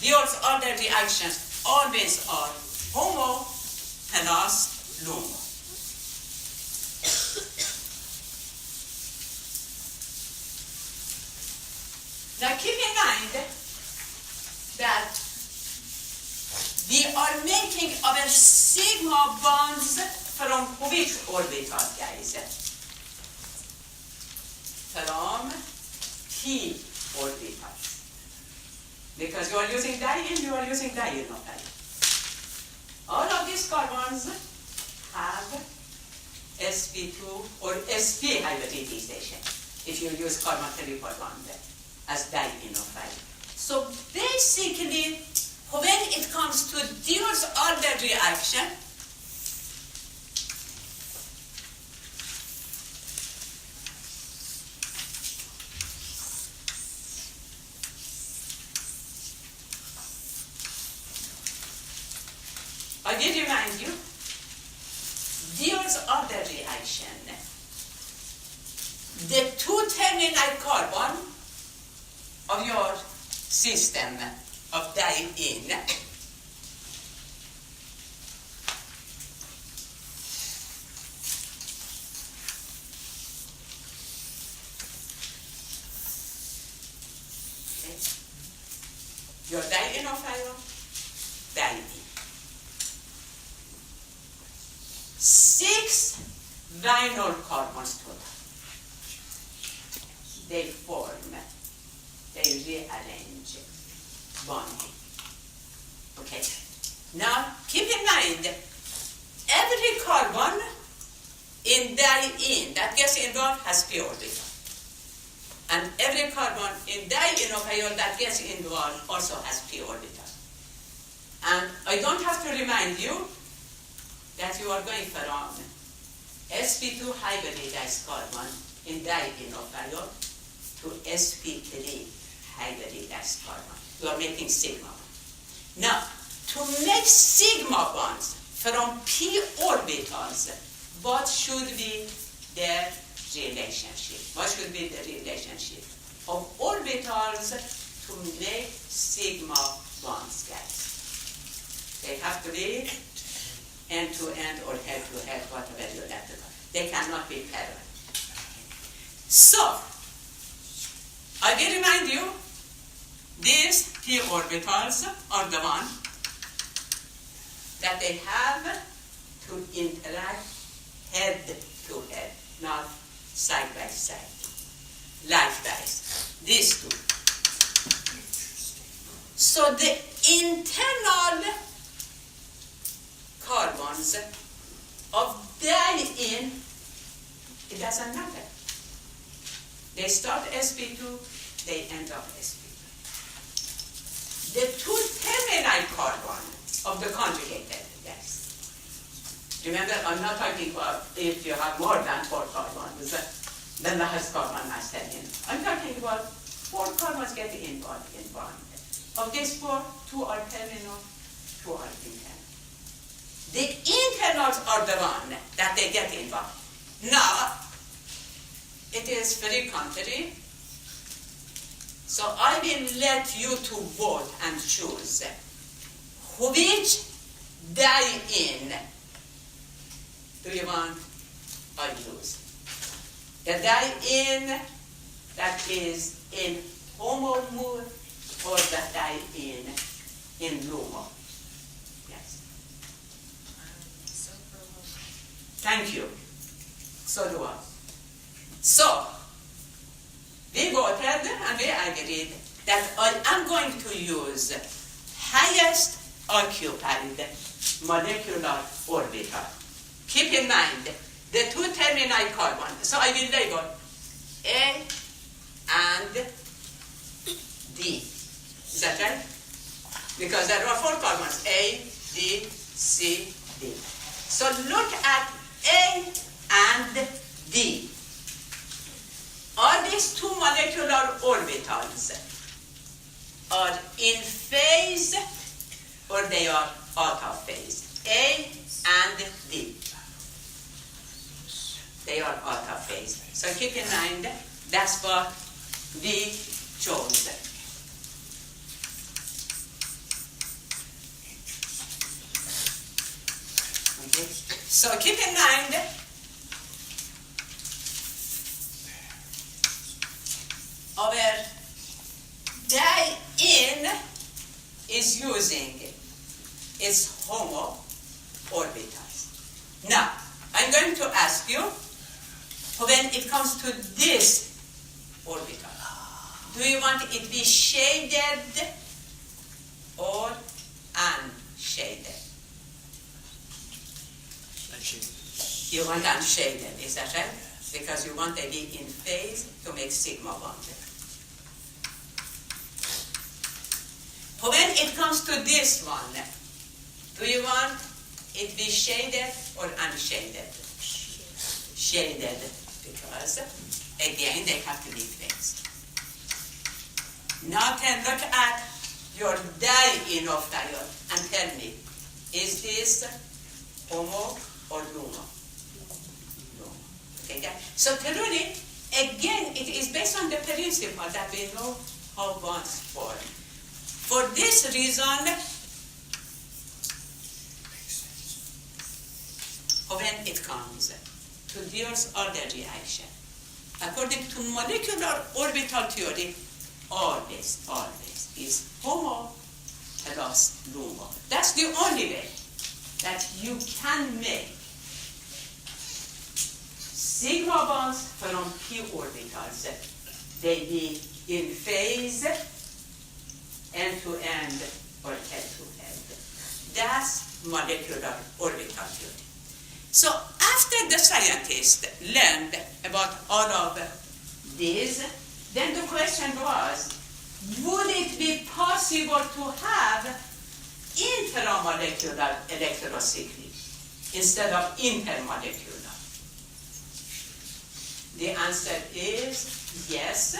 those other reactions always are homo plus LUMO. Now keep in mind that we are making our sigma bonds from which orbital, guys? From p orbitals. Because you are using diene, you are using dienophile. All of these carbons have sp2 or sp hybridization if you use carbon triple bond as dienophile. So basically, when it comes to those other reaction, I will remind you, those other reaction, the two terminal carbon of your system of diene your dienophile, diene. 6 vinyl carbons total. They form, they rearrange bonding. Okay. Now keep in mind, every carbon in diene that gets involved has p orbital. And every carbon in dienophile that gets involved also has p orbital. And I don't have to remind you that you are going from sp2 hybridized carbon in dienophile to sp3 hybridized carbon. You are making sigma bonds. Now, to make sigma bonds from p orbitals, what should be their relationship? What should be the relationship of orbitals to make sigma bonds, guys? They have to be end-to-end or head-to-head, whatever you like to call it. They cannot be parallel. So, I will remind you, these p orbitals are the one that they have to interact head-to-head, not side-by-side, like this. These two. So the internal carbons of diene, it doesn't matter. They start sp2, they end up sp2. The two terminal carbon of the conjugated gas. Remember, I'm not talking about if you have more than 4 carbons, then the last carbon must have in. I'm talking about 4 carbons get involved in bond. Of these 4, 2 are terminal, 2 are internal. The internals are the one that they get involved. Now, it is very contrary. So I will let you to vote and choose which diene do you want I use. The diene that is in homomere or the diene in LUMO. Thank you. So do I. So, we voted and we agreed that I am going to use highest occupied molecular orbital. Keep in mind the two terminal carbons. So I will label A and D. Is that right? Because there are 4 carbons, A, D, C, D. So look at A and D. Are these two molecular orbitals are in phase or they are out of phase? A and D. They are out of phase. So keep in mind, that's what we chose. Okay. So keep in mind, our die-in is using its homo orbitals. Now, I'm going to ask you, when it comes to this orbital, do you want it to be shaded or unshaded? You want unshaded, is that right? Because you want to be in phase to make sigma bond. When it comes to this one, do you want it to be shaded or unshaded? Shaded, because again they have to be phased. Now can look at your die-in of diode and tell me, is this homo or LUMO? LUMO. Okay, so truly, again, it is based on the principle that we know how bonds form. For this reason, when it comes to Diels order reaction, according to molecular orbital theory, always is homo plus LUMO. That's the only way that you can make sigma bonds from p orbitals. They be in phase end to end or head to head. That's molecular orbital theory. So after the scientists learned about all of these, then the question was, would it be possible to have intramolecular electrocycling instead of intermolecular? The answer is yes,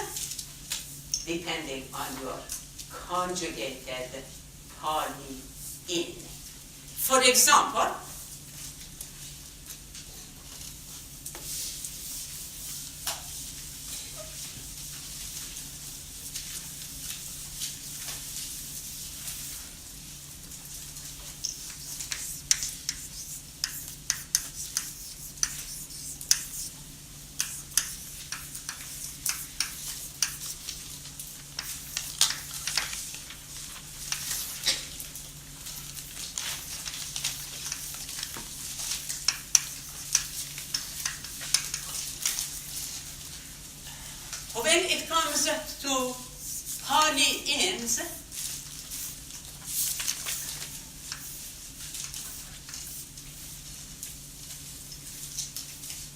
depending on your conjugated poly-in. For example, when it comes to poly-ins,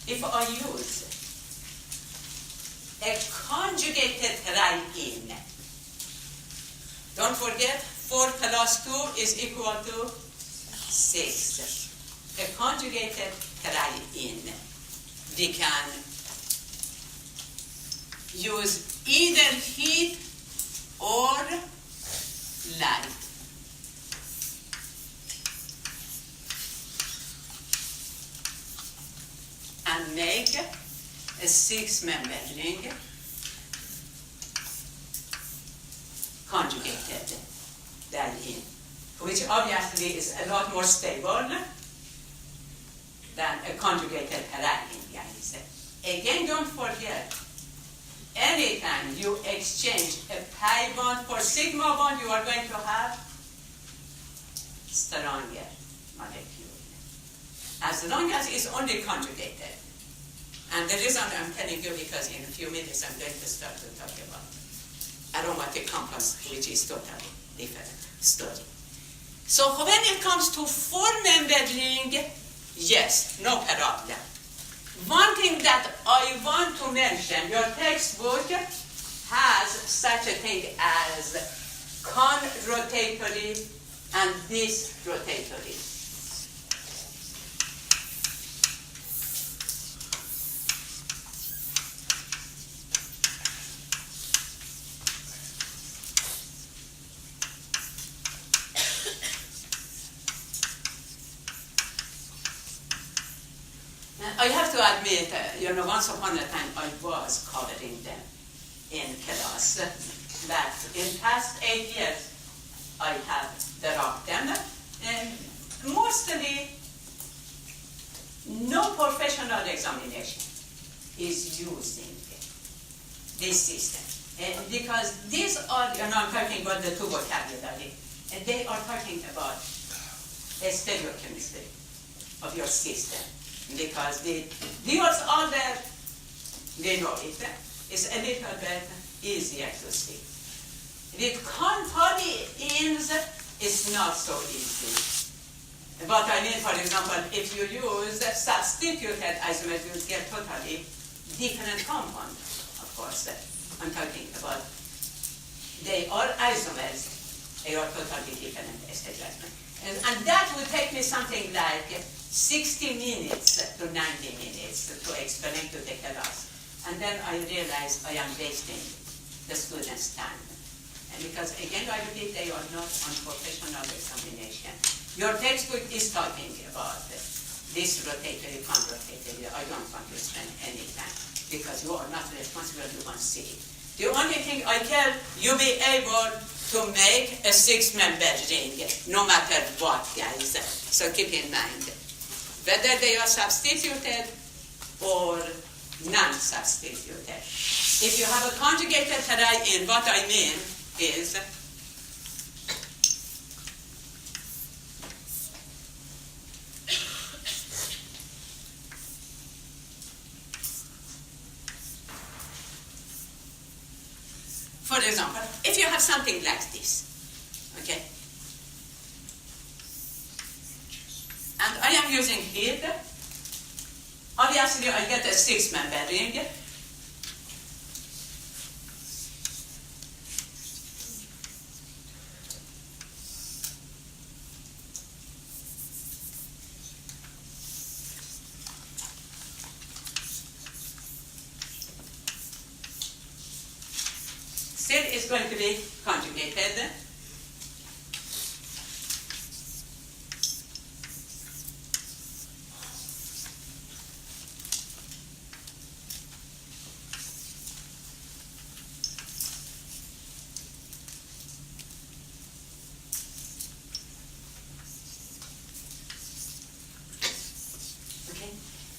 if I use a conjugated tri-in, don't forget 4 plus 2 is equal to 6. A conjugated tri-in, we can use either heat or light. And make a 6-member ring conjugated therein, which obviously is a lot more stable than a conjugated ring, guys. Again, don't forget, anytime you exchange a pi bond for sigma bond, you are going to have stronger molecule. As long as it's only conjugated. And the reason I'm telling you, because in a few minutes I'm going to start to talk about aromatic compounds, which is totally different story. So when it comes to 4-member ring, yes, no problem. One thing that I want to mention, your textbook has such a thing as con-rotatory and dis-rotatory. I have to admit, once upon a time I was covering them in class. That in past 8 years I have dropped them, and mostly no professional examination is using this system. And because these are, I'm talking about the two vocabulary, and they are talking about a stereochemistry of your system. Because the viewers are there, they know it. It's a little bit easier to see. With polyins, it's not so easy. But I mean, for example, if you use substituted isomers, you get totally different compound, of course. I'm talking about, they are isomers, they are totally different establishment. And that would take me something like 60 minutes to 90 minutes to explain to the class. And then I realize I am wasting the students' time. And because again, I believe they are not on professional examination. Your textbook is talking about this rotatory, conrotatory. I don't want to spend any time because you are not responsible, you won't see it. The only thing I can, you'll be able to make a 6-member ring, no matter what, guys. So keep in mind, whether they are substituted or non-substituted. If you have a conjugated triene, what I mean is, for example, if you have something like this, okay, and I am using heat, obviously I get a 6-member ring. Still is going to be conjugated.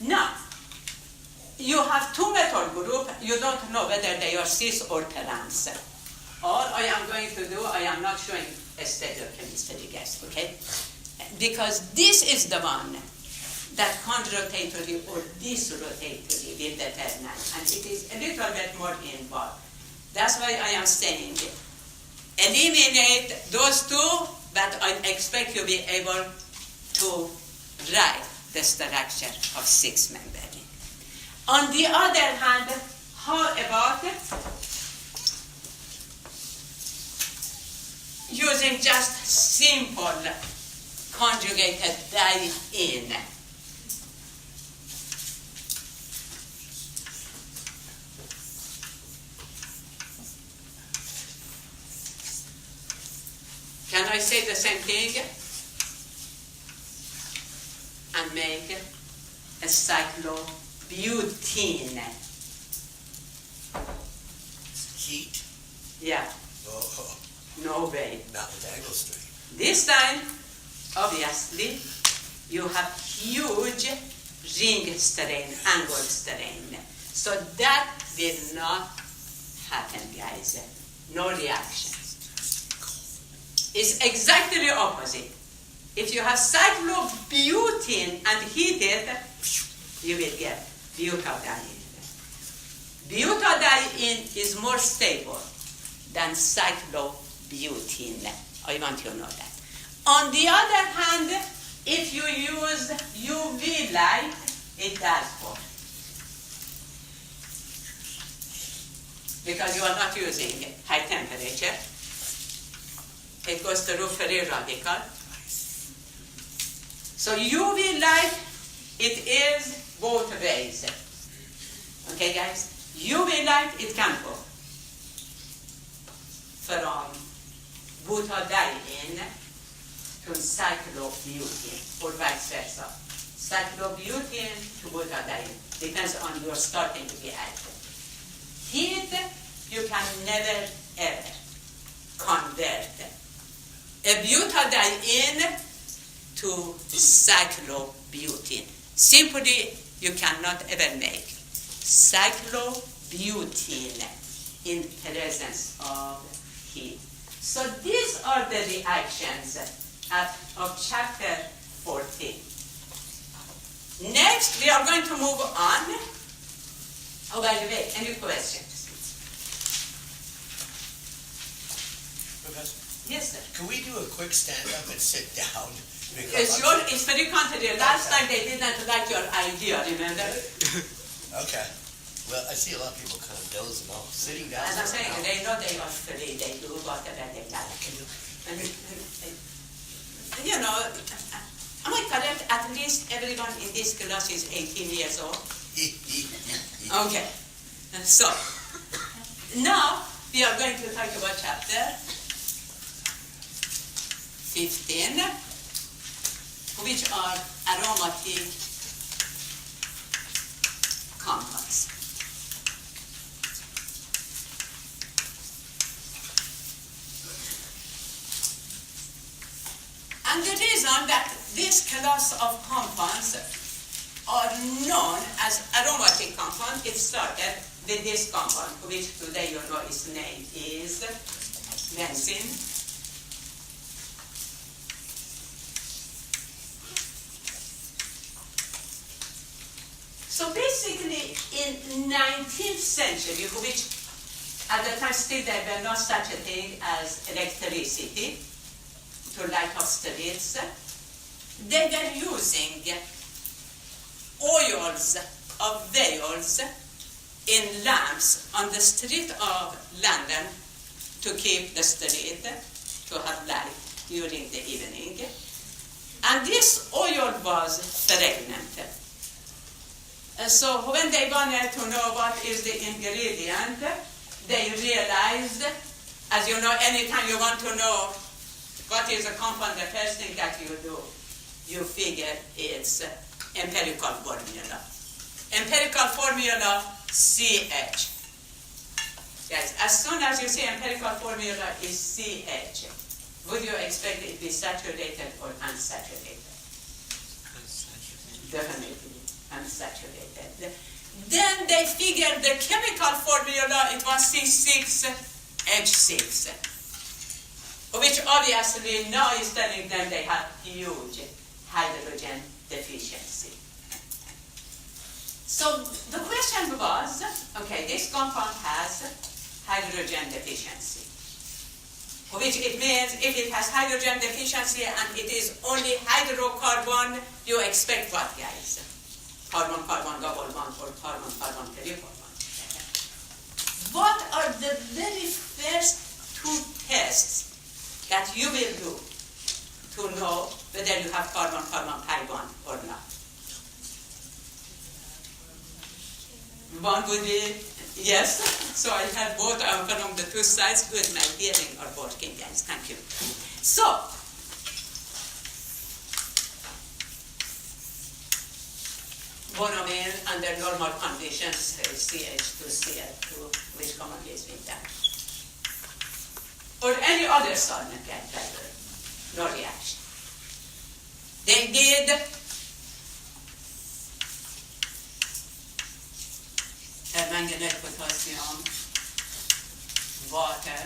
Now, you have two methyl group, you don't know whether they are cis or trans. All I am going to do, I am not showing a stereochemistry, guys, okay? Because this is the one that conrotatory or disrotatory will determine, and it is a little bit more involved. That's why I am saying, eliminate those two, but I expect you to be able to write the structure of 6-member ring. On the other hand, how about using just simple conjugated diene? Can I say the same thing and make a cyclobutene? Heat? Yeah. Oh, No way. not with angle strain. This time, obviously, you have huge ring strain, angle strain. So that will not happen, guys. No reactions. It's exactly the opposite. If you have cyclobutene and heated, you will get butadiene. Butadiene is more stable than cyclobutene. I want you to know that. On the other hand, if you use UV light, it does work. Because you are not using high temperature. It goes through free radical. So UV light, it is both ways. Okay, guys? UV light, it can go from butadiene to cyclobutene, or vice versa. cyclobutene to butadiene. Depends on your starting reaction. Heat, you can never ever convert a butadiene to cyclobutene. Simply, you cannot ever make cyclobutene in presence of heat. So these are the reactions of chapter 14. Next, we are going to move on. Oh, by the way, any questions? Professor, Yes, sir. can we do a quick stand-up and sit down? It's very contrary. Last time they didn't like your idea, remember? Okay. Well, I see a lot of people kind of dozing off, sitting down. As I'm for an saying, hour. they know they are free. They do whatever they like. And, you know, am I correct? At least everyone in this class is 18 years old. Okay. So, now we are going to talk about chapter 15, which are aromatic compounds. And the reason that this class of compounds are known as aromatic compounds, it started with this compound, which today you know its name is benzene. So basically, in 19th century, which at the time still there were not such a thing as electricity to light up streets, they were using oils of vials in lamps on the street of London to keep the street, to have light during the evening. And this oil was fragrant. So when they wanted to know what is the ingredient, they realized, as you know, anytime you want to know what is a compound, the first thing that you do, you figure it's empirical formula. Empirical formula, CH. Yes, as soon as you say empirical formula is CH, would you expect it to be saturated or unsaturated? Definitely unsaturated. Then they figured the chemical formula, it was C6H6, which obviously now is telling them they have huge hydrogen deficiency. So the question was, okay, this compound has hydrogen deficiency, which it means if it has hydrogen deficiency and it is only hydrocarbon, you expect what, guys? Carbon-carbon double bond or carbon-carbon triple bond. What are the very first two tests that you will do to know whether you have carbon-carbon pi bond or not? One would be, yes. So I had both from the two sides. Good, my hearing are working, guys. Thank you. So, monomer under normal conditions, CH2Cl2, which commonly is with that. Or any other solvent like that, no reaction. They did permanganate potassium, water.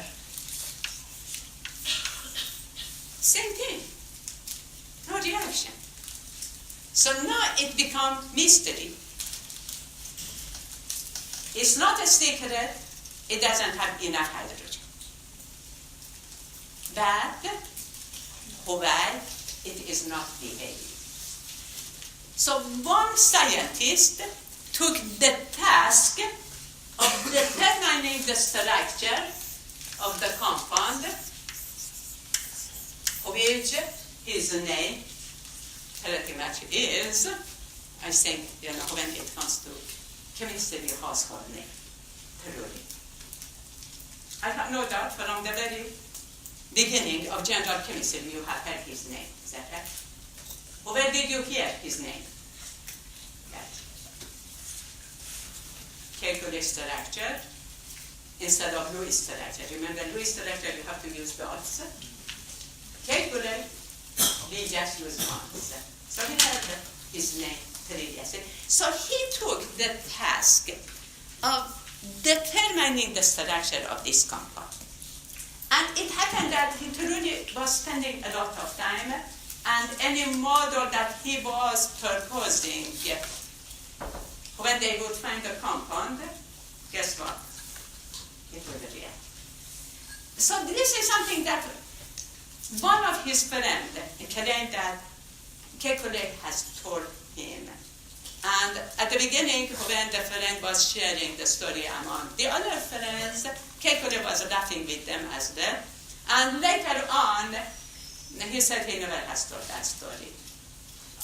Same thing, no reaction. So now it becomes mystery. It's not a secret, it doesn't have enough hydrogen. But why it is not behaving. So one scientist took the task of determining the structure of the compound, which his name pretty much is, I think, when it comes to chemistry, household name, truly. I have no doubt from the very beginning of general chemistry you have heard his name. Is that right? Where did you hear his name? Kekulé structure instead of Lewis structure. Remember, Lewis structure, you have to use dots. Kekulé, we just use ones. So he had his name previously. So he took the task of determining the structure of this compound. And it happened that he truly was spending a lot of time, and any model that he was proposing, when they would find a compound, guess what? It would react. So this is something that one of his friends claimed that Kekulé has told him. And at the beginning, when the friend was sharing the story among the other friends, Kekulé was laughing with them as well. And later on, he said he never has told that story.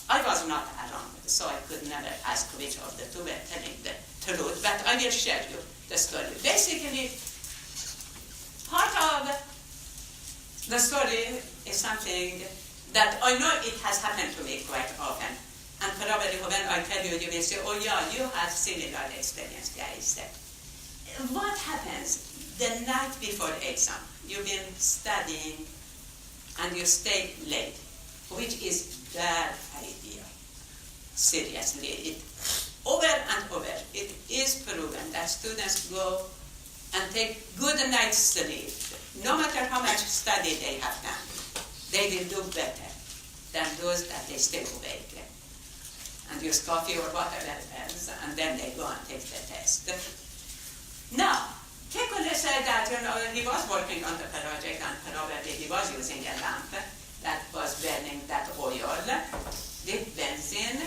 I was not around, so I could never ask which of the two were telling the truth, but I will share you the story. Basically, part of the story is something that I know it has happened to me quite often. And probably when I tell you, you will say, oh yeah, you have similar experience, guys. What happens the night before exam? You've been studying and you stay late, which is bad idea. Seriously, over and over, it is proven that students go and take good night's sleep. No matter how much study they have done, they will do better than those that they stay awake and use coffee or whatever else, and then they go and take the test. Now, Kekulé said that, he was working on the project and probably he was using a lamp that was burning that oil with benzene,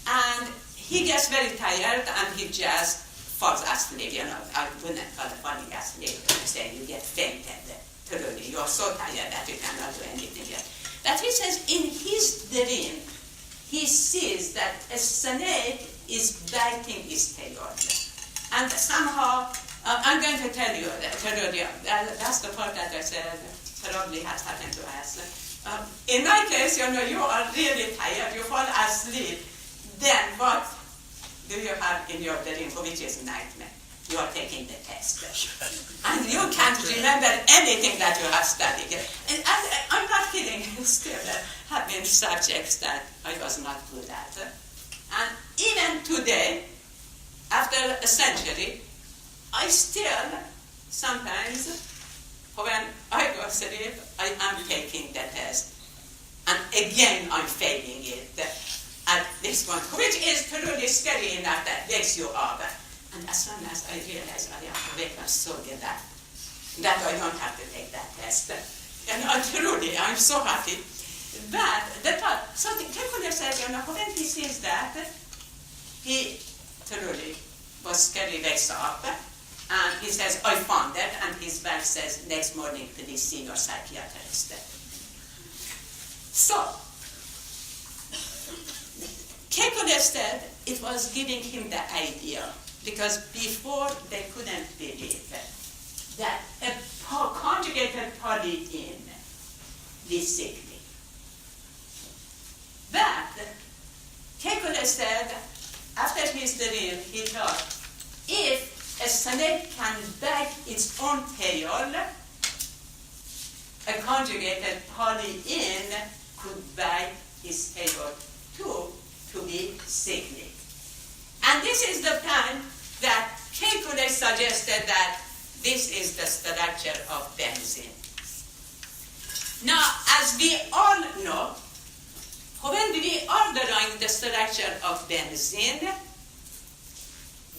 and he gets very tired and he just falls asleep. I wouldn't call it falling asleep, saying you get fainted. Truly, you're so tired that you cannot do anything else. But he says in his dream, he sees that a snake is biting his tail. And somehow, I'm going to tell you, that's the part that I said probably has happened to us. In my case, you are really tired, you fall asleep, then what do you have in your dream, which is nightmare? You are taking the test. And you can't remember anything that you have studied. And I'm not kidding, still have been subjects that I was not good at. And even today, after a century, I still, sometimes, when I go to sleep, I am taking the test. And again, I'm failing it at this point, which is truly scary enough that wakes you up. And as soon as I realize I am awake, I'm so glad that I don't have to take that test. And I'm so happy. But the thought, so the Kekulé says, when he sees that, he truly was scared, wakes up, and he says, I found it, and his wife says, next morning, please see your psychiatrist. So, Kekulé said it was giving him the idea, because before they couldn't believe that a conjugated polyene is sickly. But Kekulé said, after his dream, he thought, if a snake can bite its own tail, a conjugated polyene could bite his tail too, to be sickly. And this is the time that Kekulé suggested that this is the structure of benzene. Now, as we all know, when we are drawing the structure of benzene,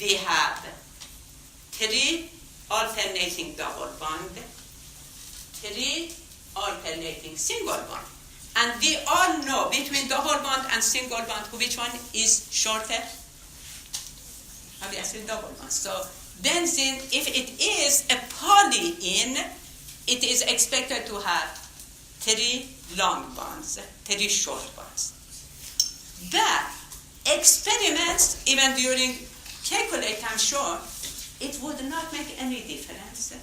we have 3 alternating double bond, 3 alternating single bond. And we all know between double bond and single bond, which one is shorter? Obviously double bond. So benzene, if it is a polyene, it is expected to have 3 long bonds, 3 short bonds. But experiments, even during Kekulé time, show it would not make any difference.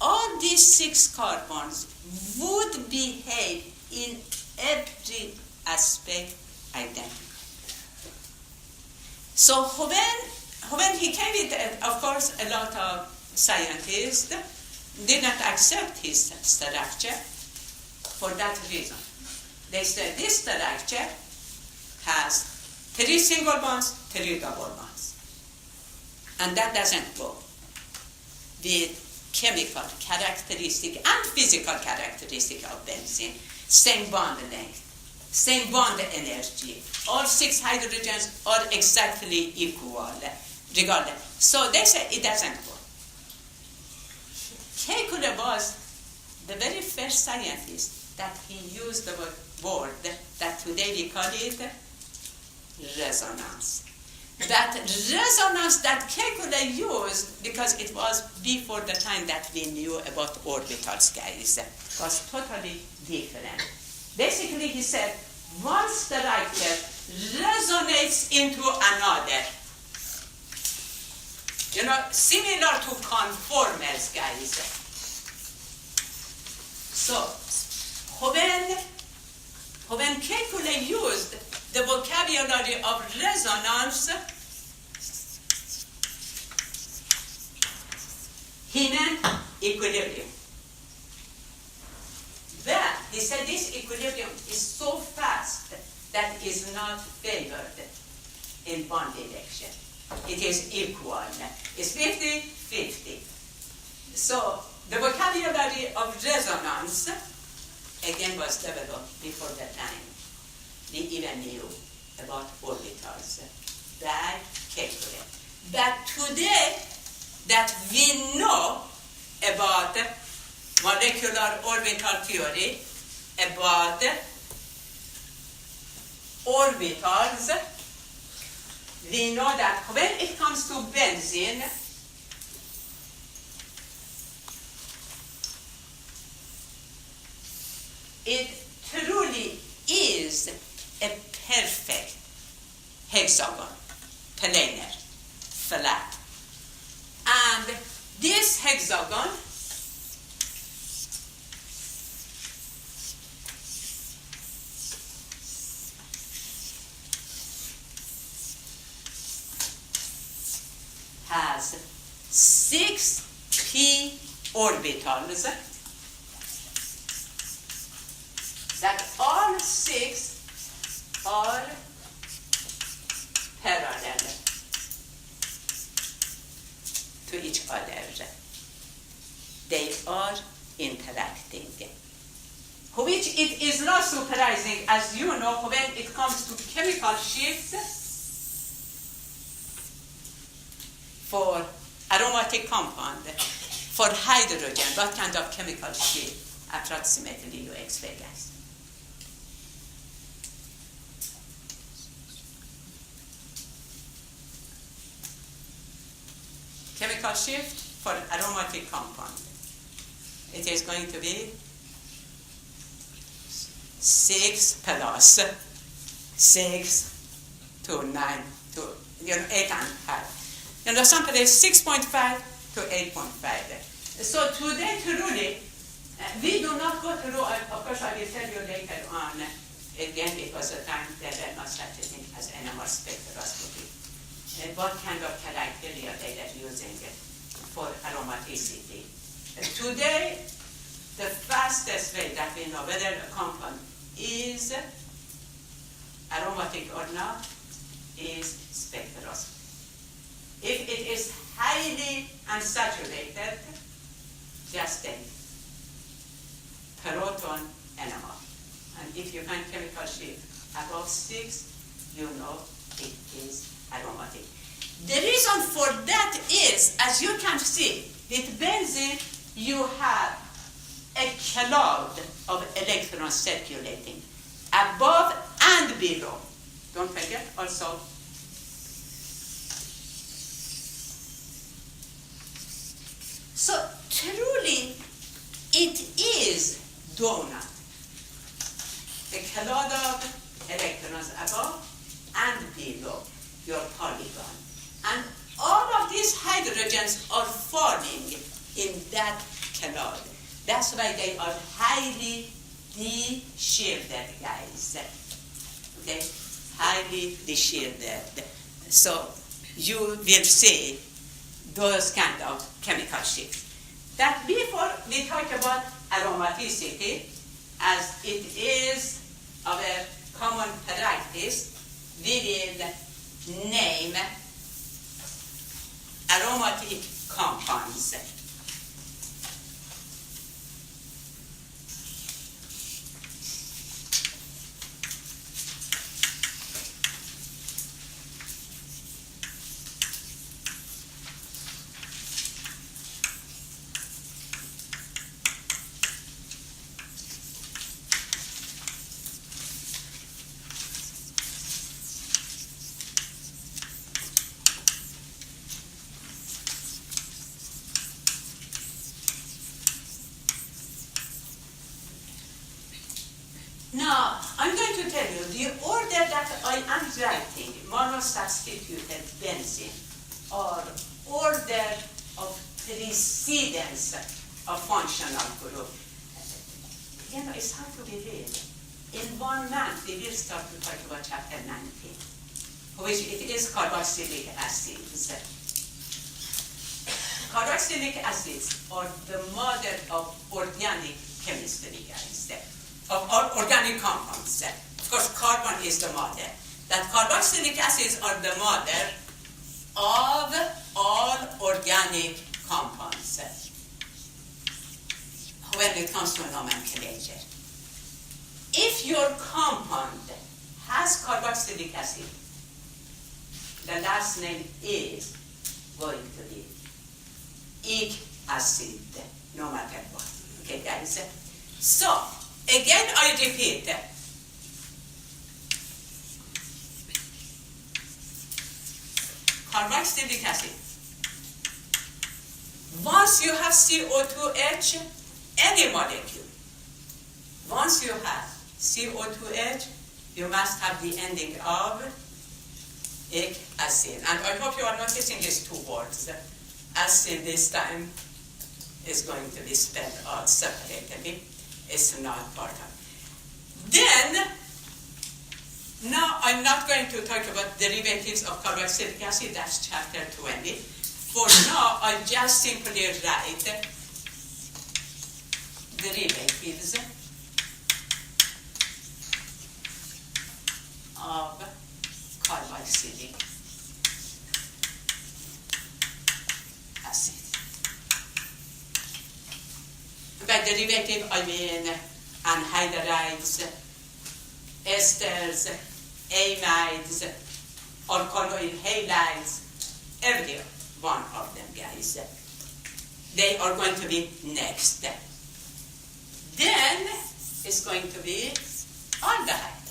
All these 6 carbons would behave in every aspect identical. So when he came with, of course, a lot of scientists did not accept his structure for that reason. They said this structure has 3 single bonds, 3 double bonds. And that doesn't go with chemical characteristic and physical characteristic of benzene. Same bond length, same bond energy. All 6 hydrogens are exactly equal, regardless. So they say it doesn't go. Kekule was the very first scientist that he used the word that today we call it resonance. That resonance that Kekule used, because it was before the time that we knew about orbitals, guys, was totally different. Basically, he said, one structure resonates into another. You know, similar to conformers, guys. So, when Kekule used the vocabulary of resonance, he meant equilibrium. But he said this equilibrium is so fast that it is not favored in bond direction. It is equal. It's 50-50. So the vocabulary of resonance, again, was developed before that time. We even knew about orbitals by Kekule. But today that we know about molecular orbital theory, about orbitals, we know that when it comes to benzene, it truly is a perfect hexagon, planar, flat. And this hexagon has 6 p orbitals that all 6 are parallel to each other. They are interacting. Which it is not surprising, as you know, when it comes to chemical shifts for aromatic compound, for hydrogen, what kind of chemical shift approximately you experience? Chemical shift for aromatic compound. It is going to be 6 plus 6 to 9 to 8.5. And the sample is 6.5 to 8.5. So today, truly, we do not go through, of course I will tell you later on, again it was a time that there was such a thing as NMR spectroscopy. What kind of criteria they are using for aromaticity. Today, the fastest way that we know whether a compound is aromatic or not is spectroscopy. If it is highly unsaturated, just take proton NMR. And if you find chemical shift above 6, you know it is aromatic. The reason for that is, as you can see, with benzene, you have a cloud of electrons circulating above and below. Don't forget also. So truly, it is donut. A cloud of electrons above and below your polygon. And all of these hydrogens are falling in that cloud. That's why they are highly de-shielded, guys. Okay? Highly de-shielded. So you will see those kind of chemical shifts. That before we talk about aromaticity, as it is our common practice, we will name aromatic compounds. Now, I'm going to tell you the order that I am writing monosubstituted benzene, or order of precedence of functional group. You know, it's hard to believe. In 1 month, we will start to talk about chapter 19, which it is carboxylic acids. Carboxylic acids are the mother of organic chemistry, guys. Of organic compounds. Of course, carbon is the mother. That carboxylic acids are the mother of all organic compounds when it comes to nomenclature. If your compound has carboxylic acid, the last name is going to be ic acid, no matter what. Okay, guys? So, again, I repeat. Carboxylic acid. Once you have CO2H, any molecule, once you have CO2H, you must have the ending of ic acid. And I hope you are noticing these 2 words. Acid this time is going to be spelled out separately. It's not part of. Then, now I'm not going to talk about derivatives of carboxylic acid, that's chapter 20. For now, I just simply write derivatives of carboxylic acid. By derivative, I mean anhydrides, esters, amides, alkaloid halides, every one of them, guys. They are going to be next. Then it's going to be aldehyde.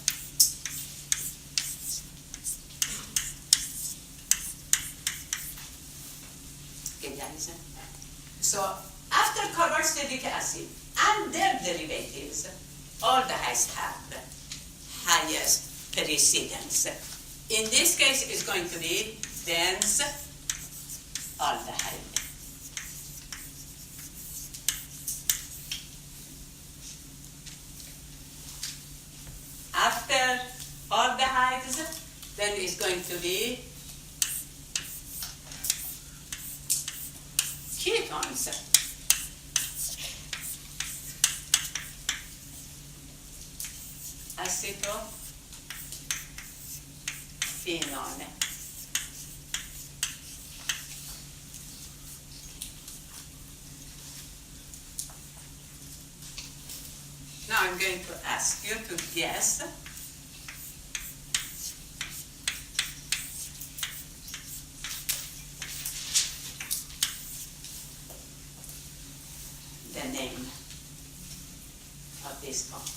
Okay, guys. So after carboxylic acid and their derivatives, aldehydes have highest precedence. In this case, it's going to be dense aldehyde. After aldehydes, then it's going to be ketones. Acetophenone. Now I'm going to ask you to guess the name of this compound.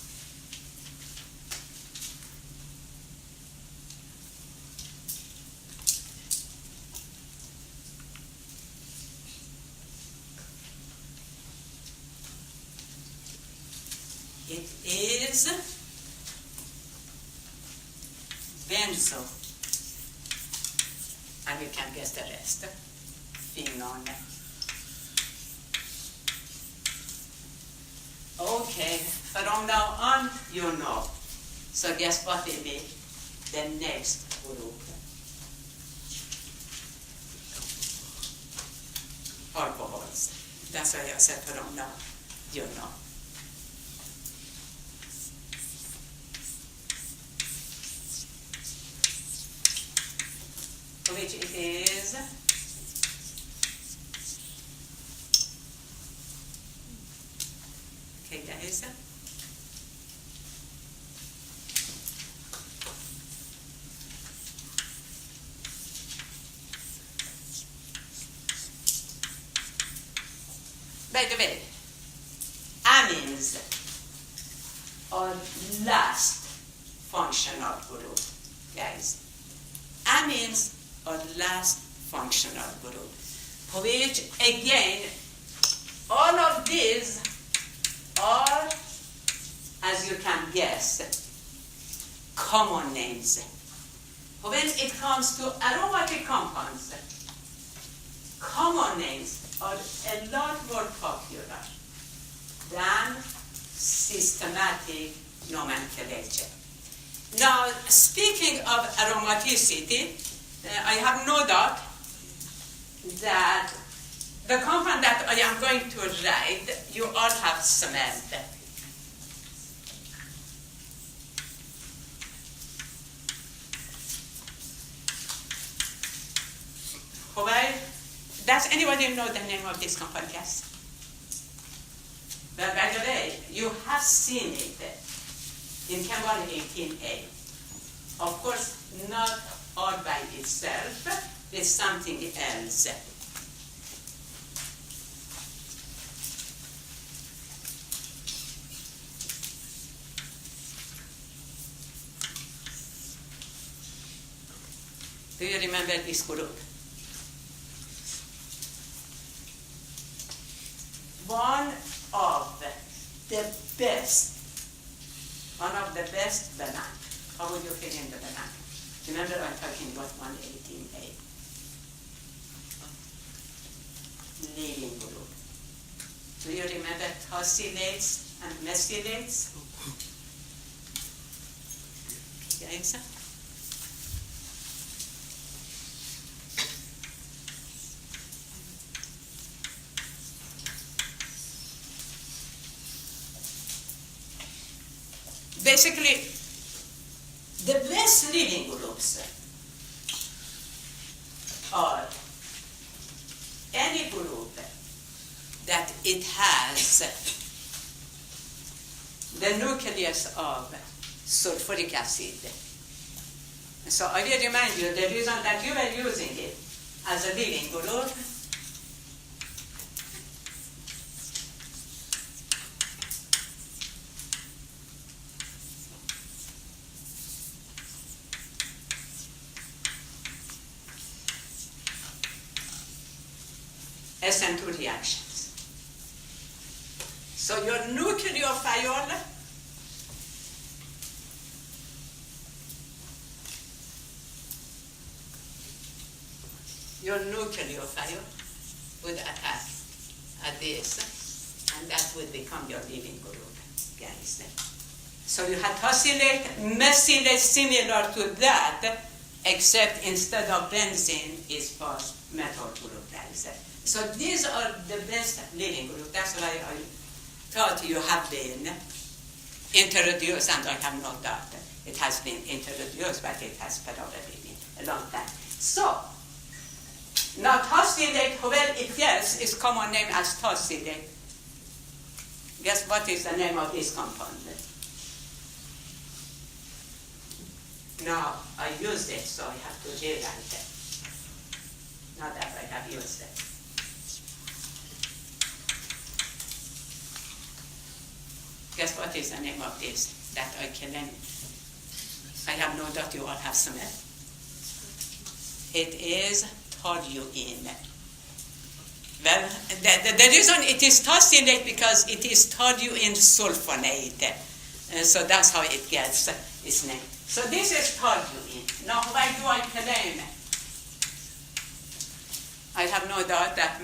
It is benzo, and you can guess the rest. Phenone. Okay, from now on, you know. So guess what will be the next group? alcohols. That's why acetone now, you know. Which it is okay, guys. By the way, amines are last functional group, guys. Amines are last functional group, which again, all of these are, as you can guess, common names. When it comes to aromatic compounds, common names are a lot more popular than systematic nomenclature. Now, speaking of aromaticity, I have no doubt that the compound that I am going to write, you all have smelled. Well, does anybody know the name of this compound? Yes? But by the way, you have seen it in CHE118A. Of course, not all by itself, with something else. Do you remember this group? One of the best banana. How would you fill in the banana? Remember, I'm talking about 118A. Leading group. Do you remember tosylates and methylates? Yes. Basically, the best leading groups are any group that it has the nucleus of sulfuric acid. So I will remind you the reason that you were using it as a leading group SN2 reactions. So your nucleophile would attack at this, and that would become your leading group, guys. So you had tosylate, methylate similar to that, except instead of benzene is phos methyl group, guys. So these are the best leading group. That's why I thought you have been introduced, and I have no doubt it has been introduced, but it has probably been a long time. So, now tosylate, well, it gets its common name as tosylate. Guess what is the name of this compound? Now, I used it, so I have to rewrite it. Not that I have used it. Guess what is the name of this that I can name? I have no doubt you all have smelled. It is toluene. Well, the reason it is tosylate because it is toluene sulfonate. So that's how it gets its name. So this is toluene. Now why do I claim? I have no doubt that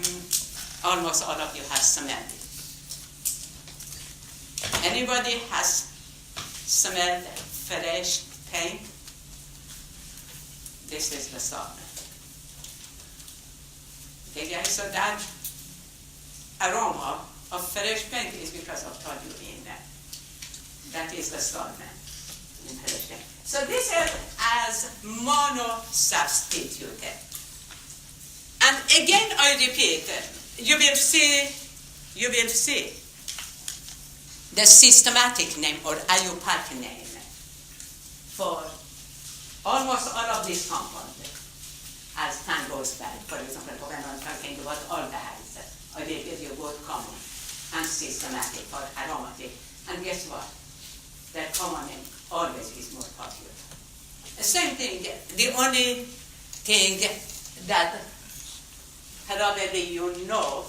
almost all of you have smelled it. Anybody has smelled fresh paint? This is the salt. Okay, guys, so that aroma of fresh paint is because of toluene. That is the solvent in fresh paint. So this is as monosubstituted. And again, I repeat, you will see the systematic name or IUPAC name for almost all of these compounds as time goes by. For example, when I'm talking about aldehydes, I will give you both common and systematic or aromatic. And guess what? That common name always is more popular. The same thing, the only thing that probably you know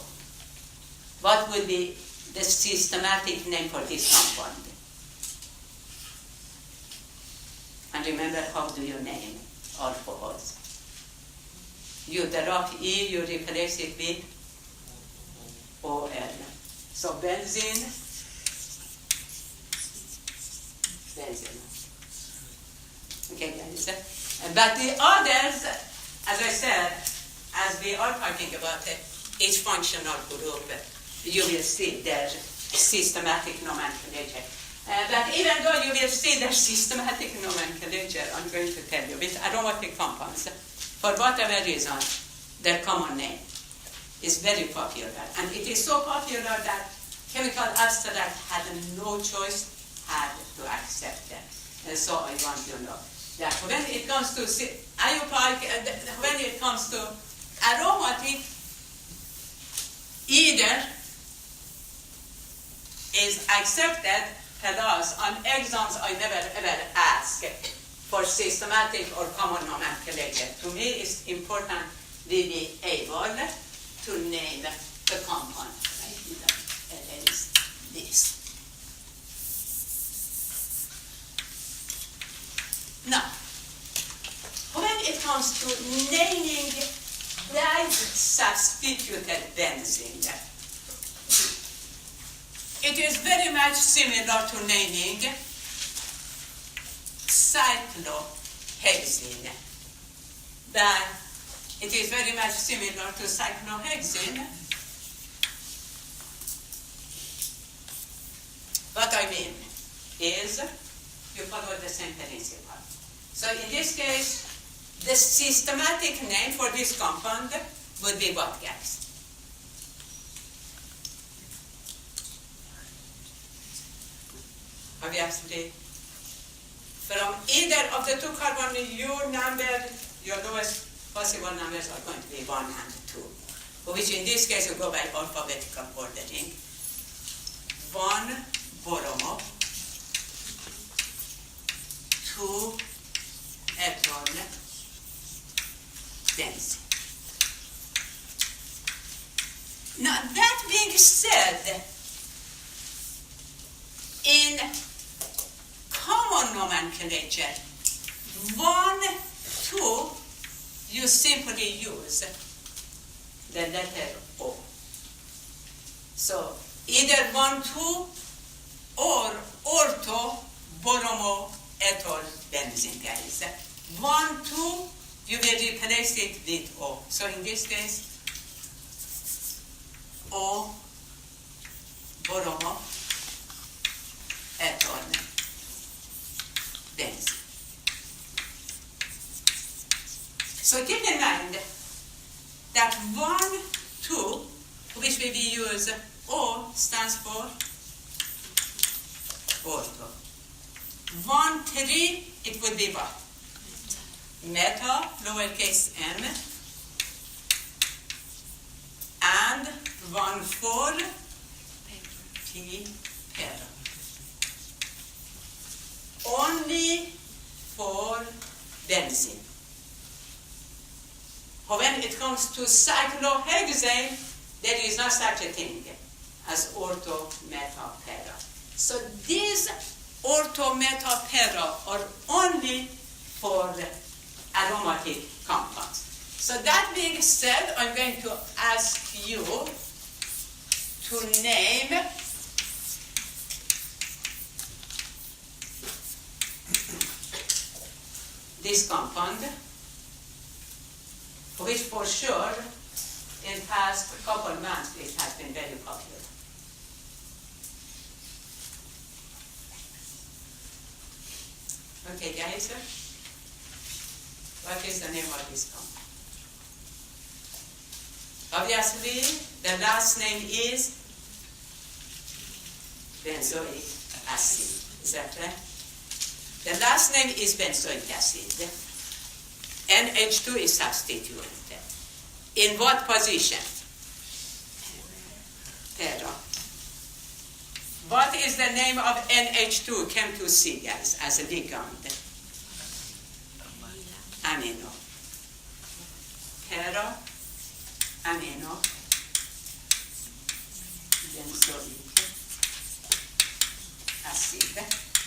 what will be the systematic name for this compound. And remember, how do you name alcohols? You drop E, you replace it with OL. So benzene. Okay, guys. But the others, as I said, as we are talking about each functional group, you will see their systematic nomenclature. But even though you will see their systematic nomenclature, I'm going to tell you, with aromatic compounds, for whatever reason, their common name is very popular. And it is so popular that chemical abstract had no choice, had to accept them. And so I want you to know that when it comes to IUPAC, when it comes to aromatic, either is accepted, plus on exams I never ever ask for systematic or common nomenclature. To me it's important really able to name the compound. Right? Is this. Now, when it comes to naming substituted benzene, it is very much similar to naming cyclohexene. But it is very much similar to cyclohexene. What I mean is you follow the same principle. So in this case, the systematic name for this compound would be what, guys? Are we absolutely? From either of the two carbon, your lowest possible numbers are going to be 1 and 2, which in this case will go by alphabetical ordering. 1 bromo, 2 ethyl benzene. Now that being said, in common nomenclature, 1, 2, you simply use the letter O. So either 1, 2 or ortho bromo ethyl benzene, guys. 1, 2, you will replace it with O. So in this case, O bromo ethyl benzene. So keep in mind that 1, 2, which we will use O, stands for ortho. 1, 3, it would be what? Meta, lowercase m, and 1, 4, p, para. Only for benzene. When it comes to cyclohexane, there is no such a thing as ortho-meta-para. So these ortho-meta-para are only for aromatic compounds. So that being said, I'm going to ask you to name this compound, which for sure in past couple months it has been very popular. Okay, guys, what is the name of this compound? Obviously, the last name is benzoic acid. Is that right? The last name is benzoic acid. NH2 is substituent. In what position? Para. What is the name of NH2? Came to see, guys, as a ligand. Amino. Para, amino, benzoic acid.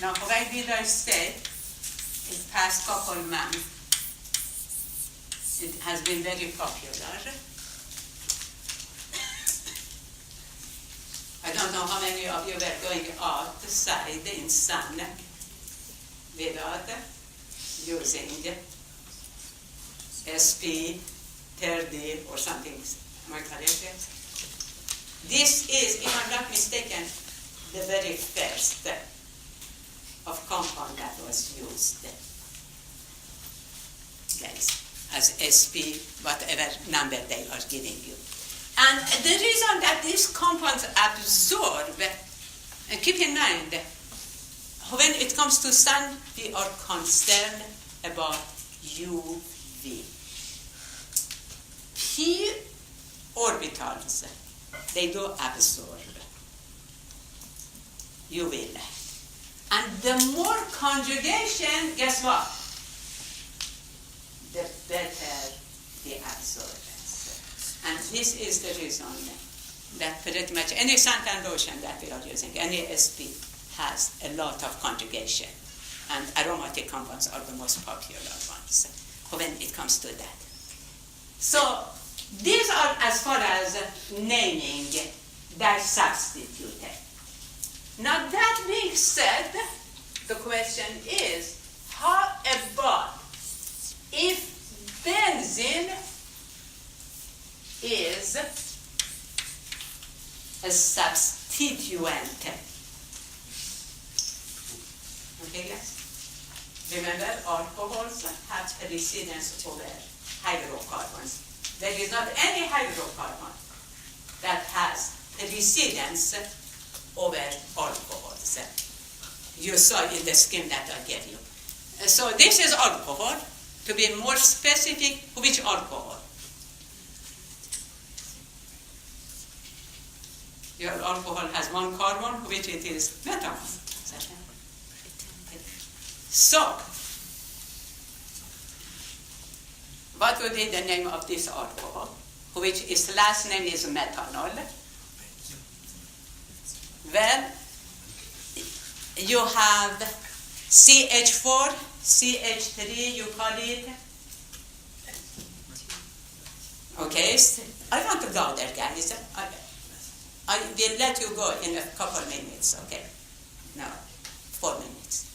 Now, why did I say in past couple months it has been very popular? I don't know how many of you were going outside in sun without using SP, 30 or something. Am I correct? This is, if I'm not mistaken, the very first of compound that was used. Guys, as SP, whatever number they are giving you. And the reason that these compounds absorb, and keep in mind, when it comes to sun, we are concerned about UV. P orbitals, they do absorb UV light. And the more conjugation, guess what? The better the absorbance. And this is the reason that pretty much any suntan lotion that we are using, any SP, has a lot of conjugation. And aromatic compounds are the most popular ones when it comes to that. So these are as far as naming that substituted. Now that being said, the question is, how about if benzene is a substituent? Okay, guys? Remember, alcohols have precedence over hydrocarbons. There is not any hydrocarbon that has precedence over alcohols. You saw in the scheme that I gave you. So this is alcohol. To be more specific, which alcohol? Your alcohol has one carbon, which it is methanol. So, what would be the name of this alcohol, which its last name is methanol? Well, you have CH4, CH3, you call it. Okay, I want to go there, guys. I will let you go in a couple minutes, okay? No, 4 minutes.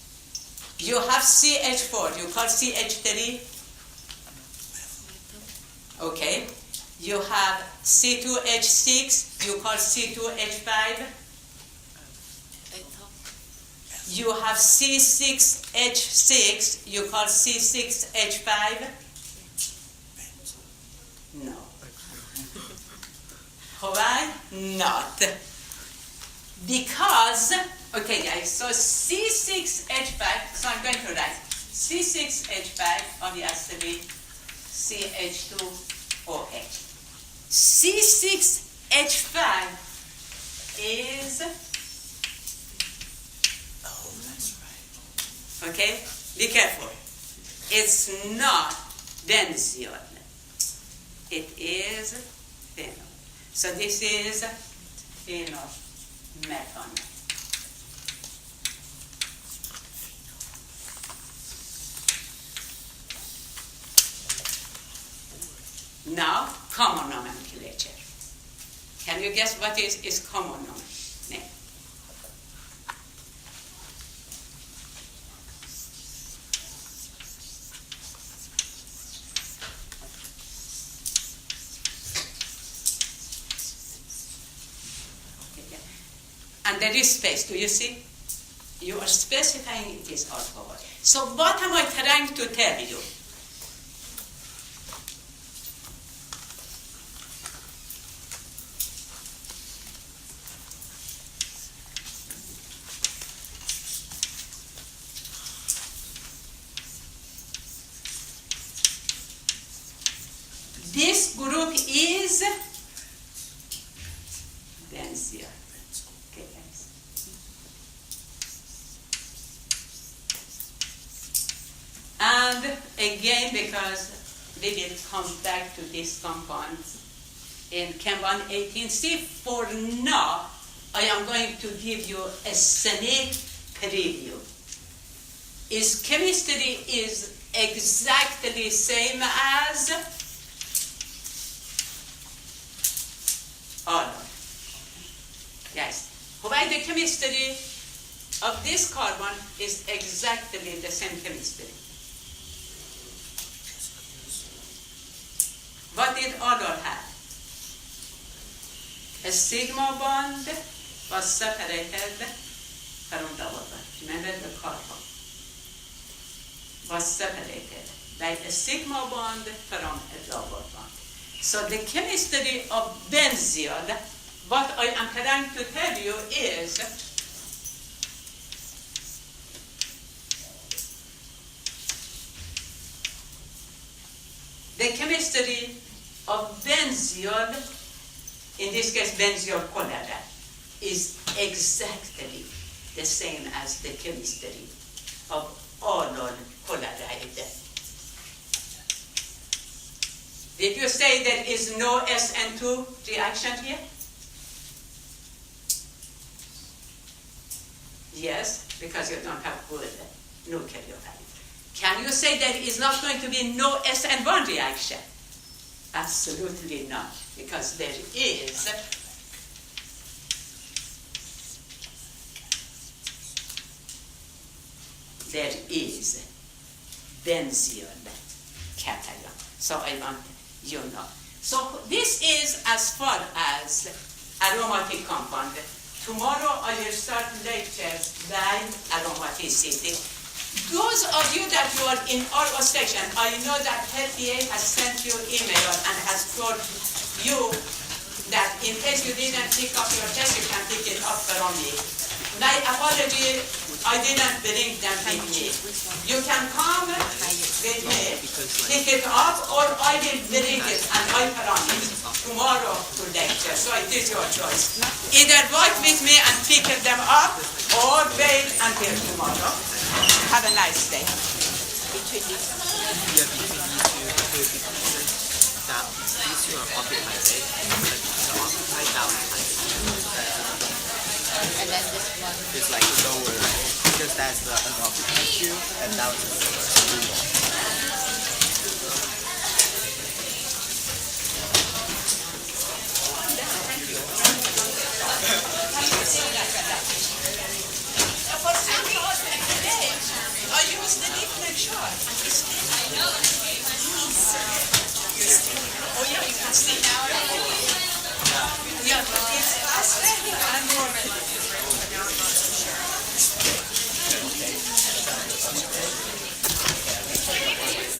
You have CH4, you call CH3. Okay. You have C2H6, you call C2H5. You have C6H6, you call C6H5. No. Why not? Because, okay guys, so C6H5, so I'm going to write C6H5, obviously CH2OH. C6H5 is, Oh, that's right. okay, be careful. It's not benzene. It is phenol. So this is phenolmethanol. Now, common nomenclature. Can you guess what is common name? and there is space. Do you see? You are specifying it is alcohol. So what am I trying to tell you? This group is benzyl. Okay, guys. And again, because we will come back to this compound in Chem 118C, for now, I am going to give you a sneak preview. Its chemistry is exactly same as all. Yes. Why the chemistry of this carbon is exactly the same chemistry. What did Adol have? A sigma bond was separated from the other. Remember the carbon was separated by a sigma bond from a double bond. So the chemistry of benzyl, what I am trying to tell you is the chemistry of benzyl, in this case benzyl chloride, is exactly the same as the chemistry of all chloride. Did you say there is no SN2 reaction here? Yes, because you don't have good nucleophile. Can you say there is not going to be no SN1 reaction? Absolutely not, because there is. There is benzyl cation. So I want you know. So this is as far as aromatic compound. Tomorrow I will start lectures by aromaticity. Those of you that you are in our section, I know that FDA has sent you email and has told you that in case you didn't pick up your test, you can pick it up from me. My apology, I didn't bring them with me. You can come with me, pick it up, or I will bring it and I promise tomorrow to lecture. So it is your choice. Either walk with me and pick them up, or wait until tomorrow. Have a nice day. These two are occupied, right? The occupied And then this one. is like lower, because that's the unoccupied two, and that was the lower. For example, today, I used the different chart. Oh yeah, you can see.